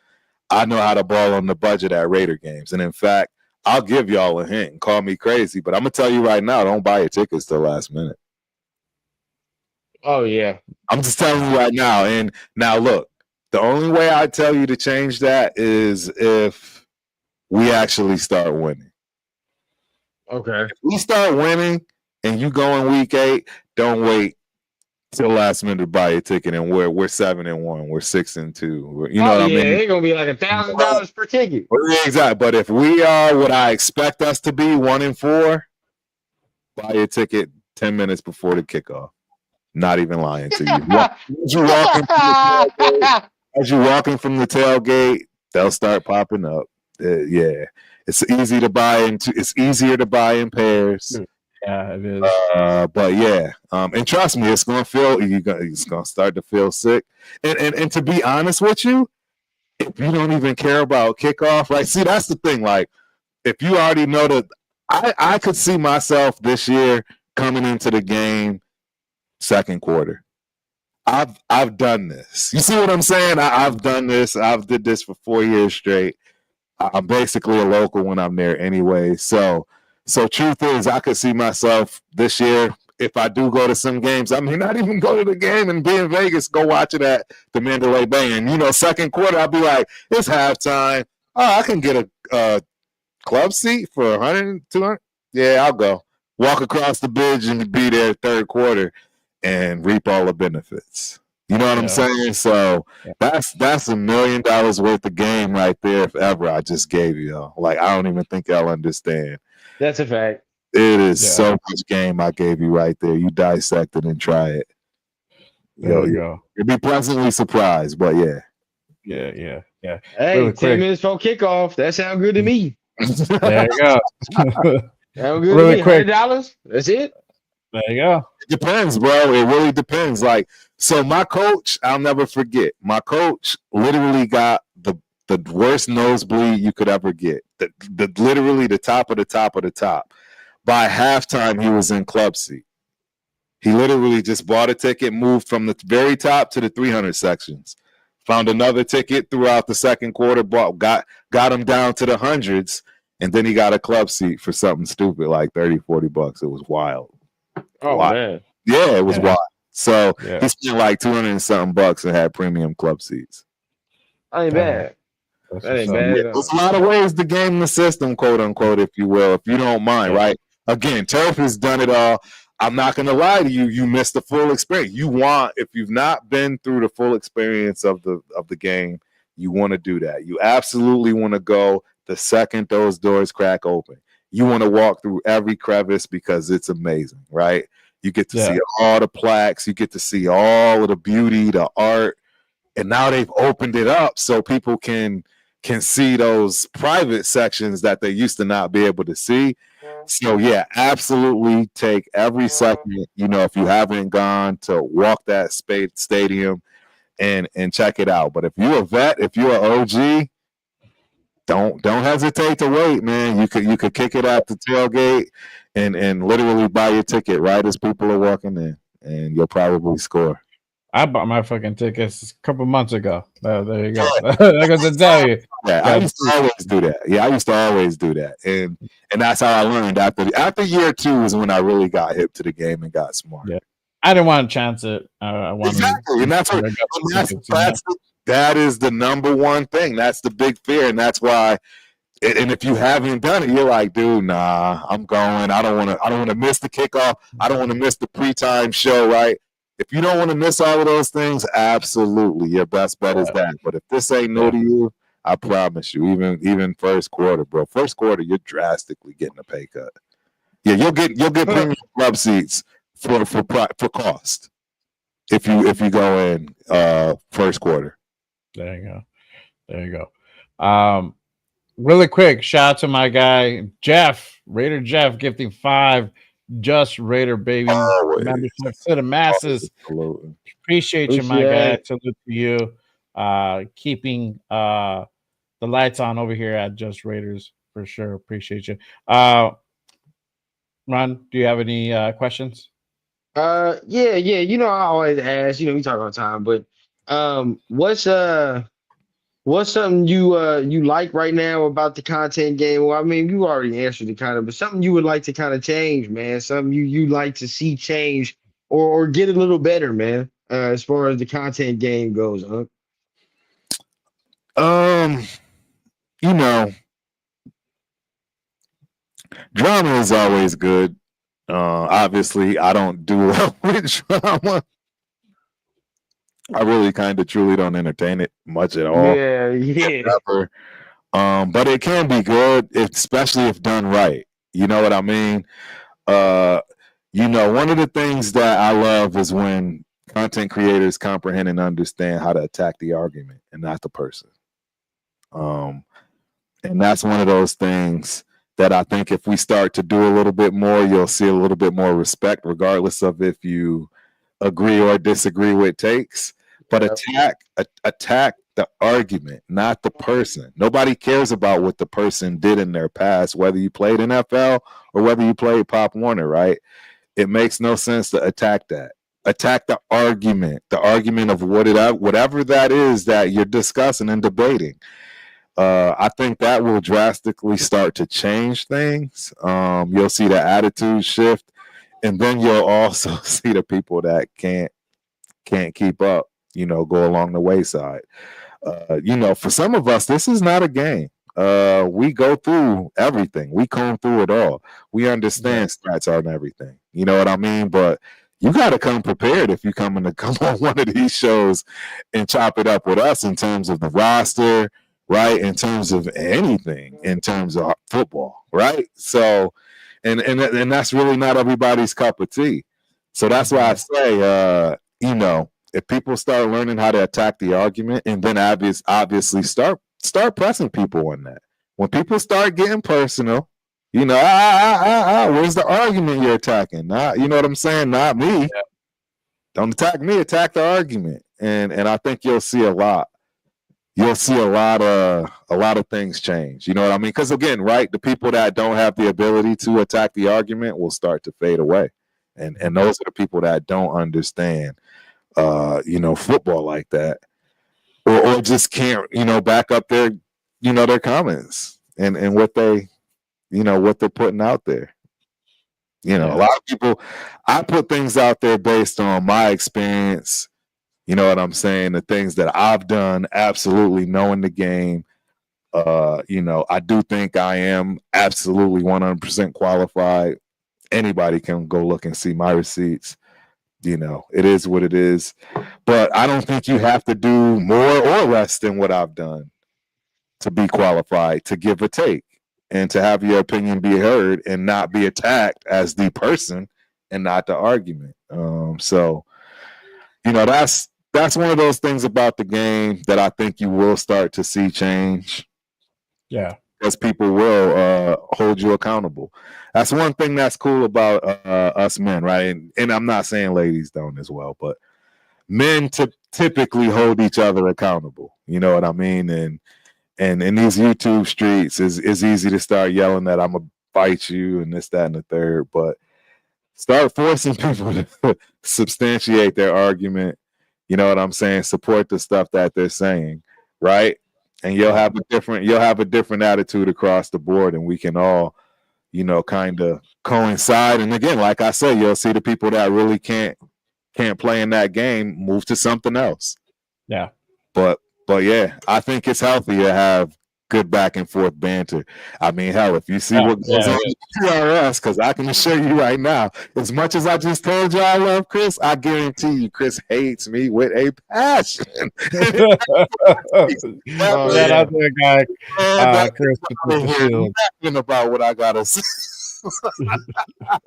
I know how to ball on the budget at Raider games. And in fact, I'll give y'all a hint and call me crazy, but I'm gonna tell you right now, don't buy your tickets till last minute. Oh yeah. I'm just telling you right now. And now look, the only way I tell you to change that is if we actually start winning. Okay. If we start winning and you go in week 8, don't wait till last minute to buy a ticket. And we're 7-1, we're 6-2. You know what I mean? It's gonna be like $1,000 per ticket. Exactly. But if we are what I expect us to be, 1-4, buy a ticket 10 minutes before the kickoff. Not even lying to you. As you're walking from the tailgate, they'll start popping up. Yeah, it's easy to buy into. It's easier to buy in pairs. yeah, it is. But yeah, and trust me, it's gonna feel. It's gonna start to feel sick. And to be honest with you, if you don't even care about kickoff, right? See, that's the thing. Like, if you already know that, I could see myself this year coming into the game second quarter. I've done this. You see what I'm saying? I've done this. I've did this for 4 years straight. I'm basically a local when I'm there anyway. So truth is, I could see myself this year, if I do go to some games, I may not even go to the game and be in Vegas, go watch it at the Mandalay Bay. And, second quarter, I'll be like, it's halftime. Oh, I can get a club seat for 100, 200. Yeah, I'll go. Walk across the bridge and be there third quarter and reap all the benefits. You know what I'm saying? So that's $1 million worth of game right there, if ever, I just gave you. Like, I don't even think y'all understand. That's a fact. It is so much game I gave you right there. You dissect it and try it. There you go. You'll be pleasantly surprised, but yeah. Yeah. Hey, Really 10 quick. minutes before kickoff. That sounds good to me. There you go. Sound good Really to me. quick. $100. That's it. There you go. It depends, bro. It really depends. Like, so my coach, I'll never forget. My coach literally got the worst nosebleed you could ever get. The literally the top of the top of the top. By halftime, he was in club seat. He literally just bought a ticket, moved from the very top to the 300 sections, found another ticket throughout the second quarter, got him down to the hundreds, and then he got a club seat for something stupid like $30-$40. It was wild. Oh, wild. man. Yeah, it was wild. So Yeah. he spent like 200 and something bucks and had premium club seats. That ain't bad. That's That ain't what's up. bad. Yeah, there's a lot of ways to game the system, quote unquote, if you will, if you don't mind, right? Again, Turf has done it all. I'm not going to lie to you. You missed the full experience. If you've not been through the full experience of the game, you want to do that. You absolutely want to go the second those doors crack open. You want to walk through every crevice because it's amazing, right? You get to see all the plaques. You get to see all of the beauty, the art. And now they've opened it up so people can see those private sections that they used to not be able to see. So, yeah, absolutely take every second, if you haven't gone, to walk that stadium and check it out. But if you're a vet, if you're an OG, don't hesitate to wait, man. You could kick it at the tailgate and literally buy your ticket right as people are walking in, and you'll probably score. I bought my fucking tickets a couple months ago. There you go. I got to tell you. Yeah, I used to always do that. Yeah, I used to always do that, and that's how I learned. After year 2 was when I really got hip to the game and got smart. Yeah, I didn't want to chance it. I wanted exactly, and that is the number one thing. That's the big fear, and that's why. And if you haven't done it, you're like, dude, nah, I'm going. I don't want to miss the kickoff. I don't want to miss the pre-time show, right? If you don't want to miss all of those things, absolutely, your best bet is that. But if this ain't new to you, I promise you, even first quarter, bro. First quarter, you're drastically getting a pay cut. Yeah, you'll get premium club seats for cost. if you go in first quarter. There you go. Really quick, shout out to my guy Jeff, Raider Jeff, gifting 5 Just Raider baby membership to the masses. Absolutely. Appreciate you, my guy. Salute to you. Keeping the lights on over here at Just Raiders for sure. Appreciate you. Ron, do you have any questions? Yeah. You know, I always ask. You know, we talk all the time, but what's something you like right now about the content game? Well, I mean, you already answered it kind of, but something you would like to kind of change, man. Something you like to see change or get a little better, man. As far as the content game goes, huh? You know, drama is always good. Obviously, I don't do well with drama. I really kind of truly don't entertain it much at all. Yeah. But it can be good, especially if done right. You know what I mean? You know, one of the things that I love is when content creators comprehend and understand how to attack the argument and not the person. And that's one of those things that I think if we start to do a little bit more, you'll see a little bit more respect, regardless of if you agree or disagree with takes. But attack the argument, not the person. Nobody cares about what the person did in their past, whether you played NFL or whether you played Pop Warner, right? It makes no sense to attack that. Attack the argument of whatever that is that you're discussing and debating. I think that will drastically start to change things. You'll see the attitude shift, and then you'll also see the people that can't keep up, you know, go along the wayside. You know, for some of us, this is not a game. We go through everything. We comb through it all. We understand stats aren't everything. You know what I mean? But you got to come prepared if you come on one of these shows and chop it up with us in terms of the roster, right? In terms of anything, in terms of football, right? So, and that's really not everybody's cup of tea. So that's why I say, you know, if people start learning how to attack the argument, and then obviously start pressing people on that. When people start getting personal, you know, where's the argument you're attacking? Not, you know what I'm saying? Not me. Yeah. Don't attack me. Attack the argument, and I think you'll see a lot. You'll see a lot of things change. You know what I mean? Because again, right, the people that don't have the ability to attack the argument will start to fade away, and those are the people that don't understand, you know, football like that, or just can't, you know, back up their, you know, their comments and what they, you know, what they're putting out there. You know, a lot of people, I put things out there based on my experience. You know what I'm saying? The things that I've done, absolutely knowing the game. You know, I do think I am absolutely 100% qualified. Anybody can go look and see my receipts. You know, it is what it is. But I don't think you have to do more or less than what I've done to be qualified to give a take and to have your opinion be heard and not be attacked as the person and not the argument. So, you know, that's one of those things about the game that I think you will start to see change. Yeah. Because people will hold you accountable. That's one thing that's cool about us men, right? And I'm not saying ladies don't as well, but men typically hold each other accountable. You know what I mean? And in these YouTube streets, it's easy to start yelling that I'm going to fight you and this, that, and the third. But start forcing people to substantiate their argument. You know what I'm saying? Support the stuff that they're saying, right? And you'll have a different attitude across the board, and we can all, you know, kind of coincide. And again, like I said, you'll see the people that really can't play in that game move to something else. Yeah. But yeah, I think it's healthy to have good back and forth banter. I mean, hell, if you see what goes on in PRS, because I can assure you right now, as much as I just told you I love Chris, I guarantee you Chris hates me with a passion. That other guy, Chris, laughing about what I gotta say.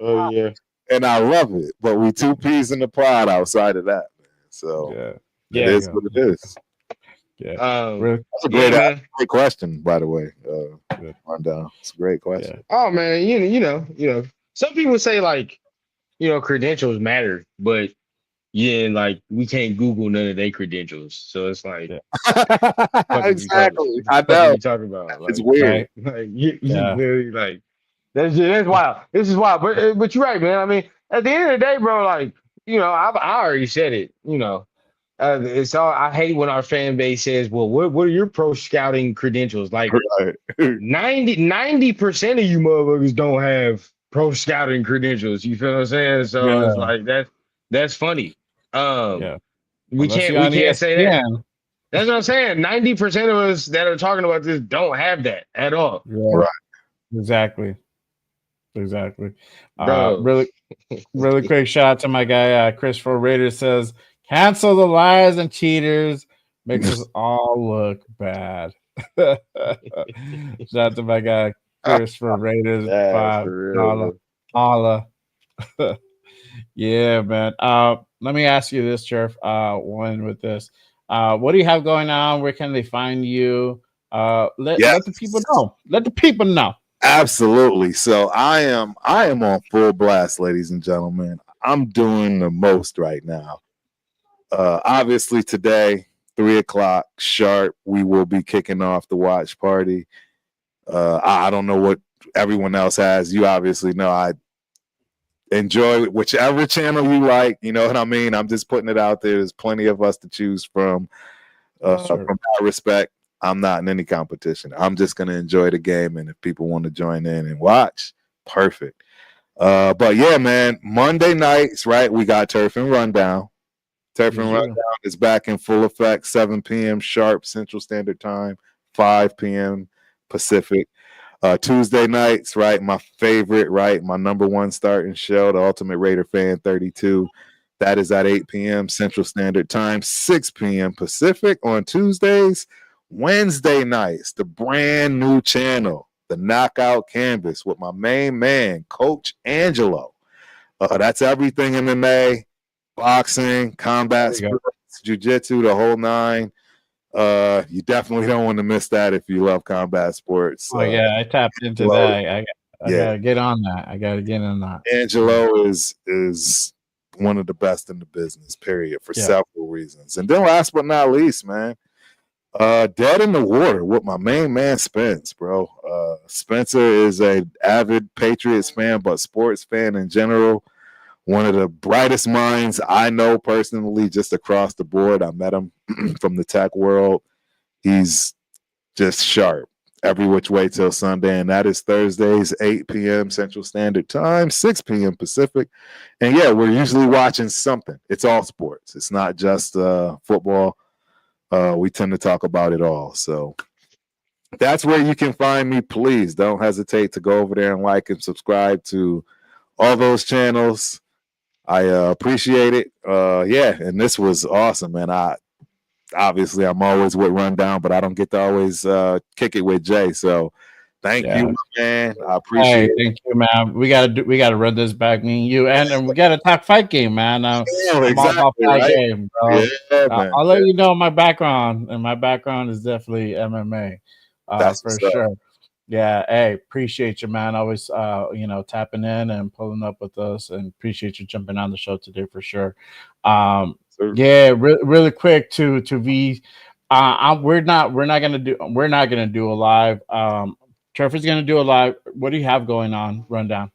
Oh yeah, and I love it. But we two peas in the pod outside of that. So Yeah. it is what it is. Yeah. That's a great question, by the way. Rundown. It's a great question. Yeah. Oh man, you know. Some people say like, credentials matter, but like we can't Google none of their credentials. So it's like, exactly. I what know. are you talking about? Like, it's weird. Right? Like you literally like that's wild. This is wild. But you're right, man. I mean, at the end of the day, bro, like, I already said it, it's all. I hate when our fan base says, "Well, what are your pro scouting credentials?" Like Right. 90% of you motherfuckers don't have pro scouting credentials. You feel what I'm saying? So it's like that's funny. We Unless you're can't on say that. ESPN. That's what I'm saying. 90% of us that are talking about this don't have that at all. Yeah. Right. Exactly. Bro. Really quick shout out to my guy Christopher Rader says, cancel the liars and cheaters, makes us all look bad. Shout out to my guy Christopher Raiders. Holla. Yeah, man. Let me ask you this, Sheriff. One with this. What do you have going on? Where can they find you? Let the people know. Let the people know. Absolutely. So I am on full blast, ladies and gentlemen. I'm doing the most right now. Obviously today, 3:00 sharp, we will be kicking off the watch party. I don't know what everyone else has. You obviously know I enjoy whichever channel you like. You know what I mean? I'm just putting it out there. There's plenty of us to choose from. From that respect, I'm not in any competition. I'm just going to enjoy the game. And if people want to join in and watch, perfect. But yeah, man, Monday nights, right? We got Turf and Rundown. Turf and Rundown is back in full effect, 7 p.m. sharp Central Standard Time, 5 p.m. Pacific. Tuesday nights, right? My favorite, right? My number one starting show, the Ultimate Raider Fan 32. That is at 8 p.m. Central Standard Time, 6 p.m. Pacific on Tuesdays. Wednesday nights, the brand new channel, the Knockout Canvas with my main man, Coach Angelo. That's everything MMA, boxing, combat sports, jiu-jitsu, the whole nine. You definitely don't want to miss that if you love combat sports. Oh yeah, I tapped into that. I gotta get on that. Angelo is one of the best in the business, period, for several reasons. And then last but not least, man, Dead in the Water with my main man Spence, bro. Spencer is a avid Patriots fan, but sports fan in general. One of the brightest minds I know personally, just across the board. I met him from the tech world. He's just sharp every which way till Sunday, and that is Thursdays, 8 p.m. Central Standard Time, 6 p.m. Pacific. And yeah, we're usually watching something. It's all sports. It's not just football. We tend to talk about it all. So that's where you can find me. Please don't hesitate to go over there and like and subscribe to all those channels. I appreciate it. And this was awesome, man. Obviously, I'm always with Rundown, but I don't get to always kick it with Jay. So, thank you, man. I appreciate it. Thank you, man. We gotta run this back, me and you, and we gotta talk fight game, man. I'm all about fight game, bro. Man. I'll let you know my background, and my background is definitely MMA, That's for sure. Yeah, hey, appreciate you, man. Always, tapping in and pulling up with us, and appreciate you jumping on the show today for sure. Really quick to be, we're not gonna do a live. Trevor's gonna do a live. What do you have going on? Rundown.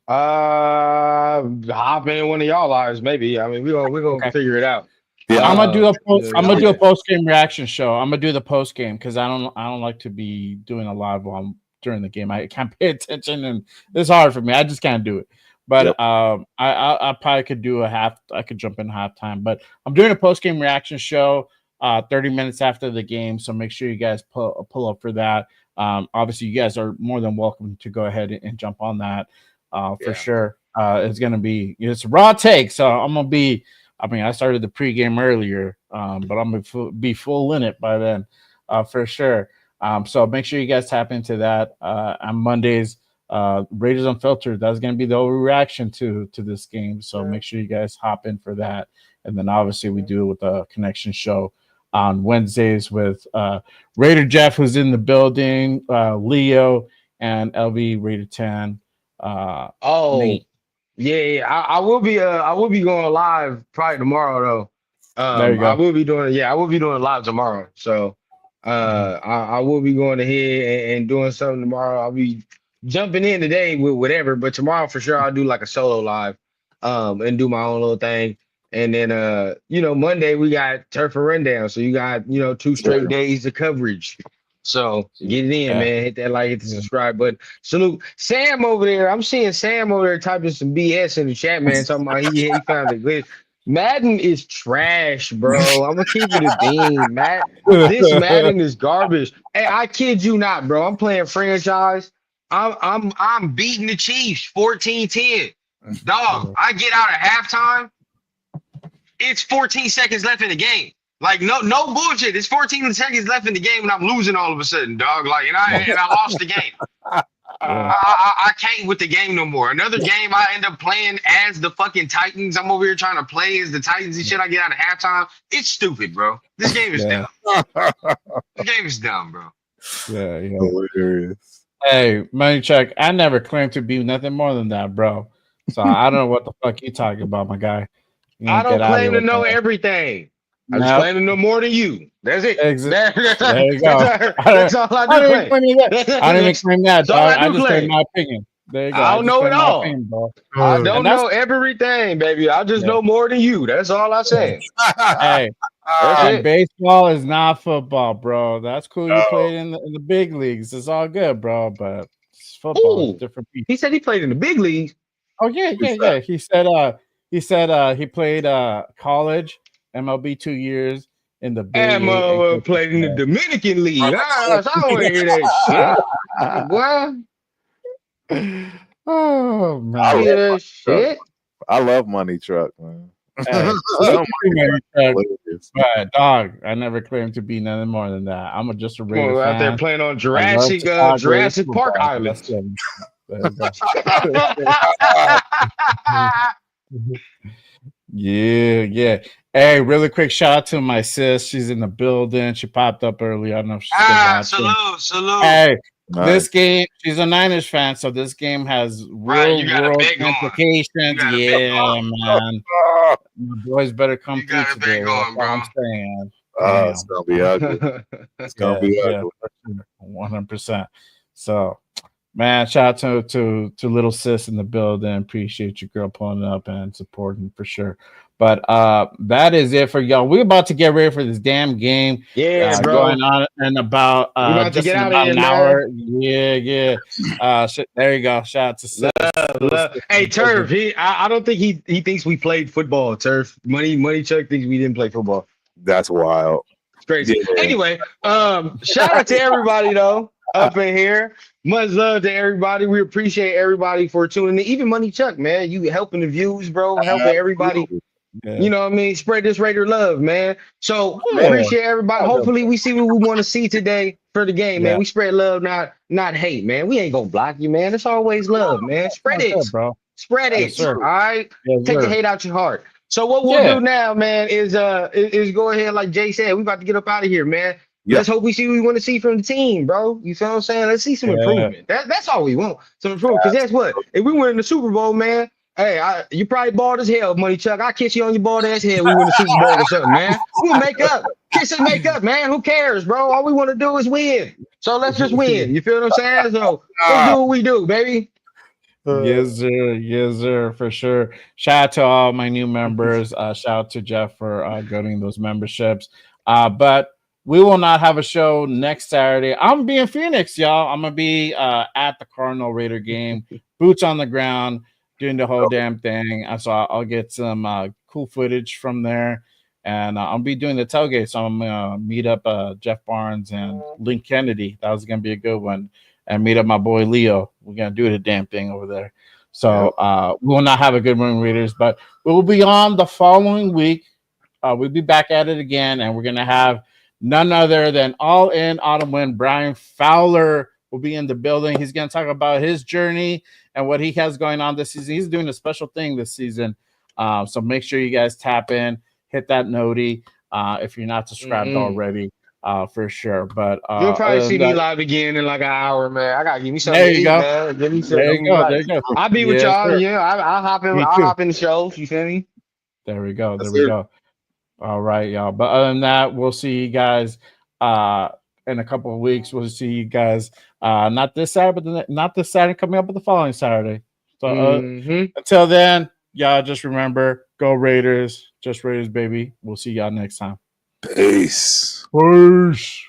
Hop in one of y'all lives, maybe. I mean, we're gonna figure it out. Yeah, I'm gonna do a post game reaction show. I'm gonna do the post game because I don't like to be doing a live while I'm during the game. I can't pay attention, and it's hard for me. I just can't do it. But I probably could do I could jump in halftime. But I'm doing a post game reaction show 30 minutes after the game. So make sure you guys pull up for that. Obviously, you guys are more than welcome to go ahead and jump on that for sure. It's raw take, so I'm gonna be. I mean, I started the pregame earlier, but I'm gonna be full in it by then, for sure. So make sure you guys tap into that on Mondays. Raiders Unfiltered. That's going to be the overreaction to this game. So make sure you guys hop in for that. And then obviously we do it with a connection show on Wednesdays with Raider Jeff, who's in the building, Leo, and LV Raider 10. Nate. Yeah. I will be going live probably tomorrow though. There you go. I will be doing live tomorrow. So I will be going ahead and doing something tomorrow. I'll be jumping in today with whatever, but tomorrow for sure I'll do like a solo live and do my own little thing. And then Monday we got Turf and Rundown. So you got 2 straight days of coverage. So get it in, man. Hit that like, hit the subscribe button. Salute Sam over there. I'm seeing Sam over there typing some BS in the chat, man. Talking about he found the glitch. Madden is trash, bro. I'm gonna keep it a bean, Matt. This Madden is garbage. Hey, I kid you not, bro. I'm playing franchise. I'm beating the Chiefs 14-10. Dog, I get out at halftime. It's 14 seconds left in the game. Like no bullshit. It's 14 seconds left in the game, and I'm losing all of a sudden, dog. Like, and I lost the game. I can't with the game no more. Another game I end up playing as the fucking Titans. I'm over here trying to play as the Titans and shit. I get out of halftime. It's stupid, bro. This game is dumb. This game is dumb, bro. Yeah. Hilarious. Hey, money check. I never claimed to be nothing more than that, bro. So I don't know what the fuck you talking about, my guy. I don't claim to know everything. I just claim to know more than you. That's it. There you go. That's all I do. I don't even claim that, dog. I just claim my opinion. There you go. I don't know it all. I don't know everything, baby. I just know more than you. That's all I say. Hey, baseball is not football, bro. That's cool. You played in the big leagues. It's all good, bro. But football is different people. He said he played in the big leagues. Oh yeah. He said he played college, MLB 2 years in the big league. Played in the Dominican League. I don't want to hear that shit. What? Oh man, shit. I love Money Truck, man. Hey, but dog, I never claimed to be nothing more than that. I'm just a Raider fan. Out there playing on Jurassic Park Island. Yeah. Hey, really quick shout out to my sis. She's in the building. She popped up earlier. I don't know if she's still watching. Salute. Hey, this game, she's a Niners fan, so this game has real world implications. Yeah, man. My boys better come through today. That's what I'm saying. It's gonna be ugly. It's gonna be ugly. 100%. So, man, shout out to little sis in the building. Appreciate you, girl, pulling up and supporting for sure. But that is it for y'all. We're about to get ready for this damn game. Yeah, bro. Going on in about just in about an hour. Yeah. There you go. Shout out to sis. Love. Hey, Turf. I don't think he thinks we played football. Turf. Money Chuck thinks we didn't play football. That's wild. It's crazy. Yeah. Anyway, shout out to everybody though up in here. Much love to everybody. We appreciate everybody for tuning in. Even Money Chuck, man. You helping the views, bro. Helping everybody. Yeah. You know what I mean? Spread this Raider love, man. So appreciate everybody. Hopefully we see what we want to see today for the game, man. We spread love, not hate, man. We ain't gonna block you, man. It's always love, man. Spread it, bro. Spread it. All right. Take the hate out your heart. So what we'll do now, man, is go ahead, like Jay said, we about to get up out of here, man. Let's hope we see what we want to see from the team, bro. You feel what I'm saying? Let's see some improvement. That's all we want. Some improvement. Because guess what? If we win in the Super Bowl, man, hey, you probably bald as hell, Money Chuck. I'll kiss you on your bald ass head. We win the Super Bowl or something, man. We'll make up. Kiss and make up, man. Who cares, bro? All we want to do is win. So let's just win. You feel what I'm saying? So let's do what we do, baby. Yes, sir, for sure. Shout out to all my new members. Shout out to Jeff for getting those memberships. But we will not have a show next Saturday. I'm gonna be in Phoenix, y'all. I'm gonna be at the Cardinal Raider game, boots on the ground, doing the whole damn thing. So I'll get some cool footage from there, and I'll be doing the tailgate. So I'm gonna meet up Jeff Barnes and Link Kennedy. That was gonna be a good one. And meet up my boy Leo. We're gonna do the damn thing over there. So we will not have a good one, Raiders, but we will be on the following week. We'll be back at it again, and we're gonna have none other than All In Autumn Win Brian Fowler will be in the building. He's going to talk about his journey and what he has going on this season. He's doing a special thing this season. So make sure you guys tap in, hit that noti if you're not subscribed already, for sure. But you'll probably see me that, live again in like an hour, man. I gotta give me something there to you eat, go. man. Give me There you something. go. There you go. I'll be with Yes, y'all. sir. Yeah, I'll hop in. Me I'll too. hop in the shows. You feel me? There we go. There Yes, we sir. go. All right, y'all. But other than that, we'll see you guys in a couple of weeks. We'll see you guys not this Saturday, but not this Saturday coming up, but the following Saturday. So until then, y'all just remember, go Raiders. Just Raiders, baby. We'll see y'all next time. Peace. Peace.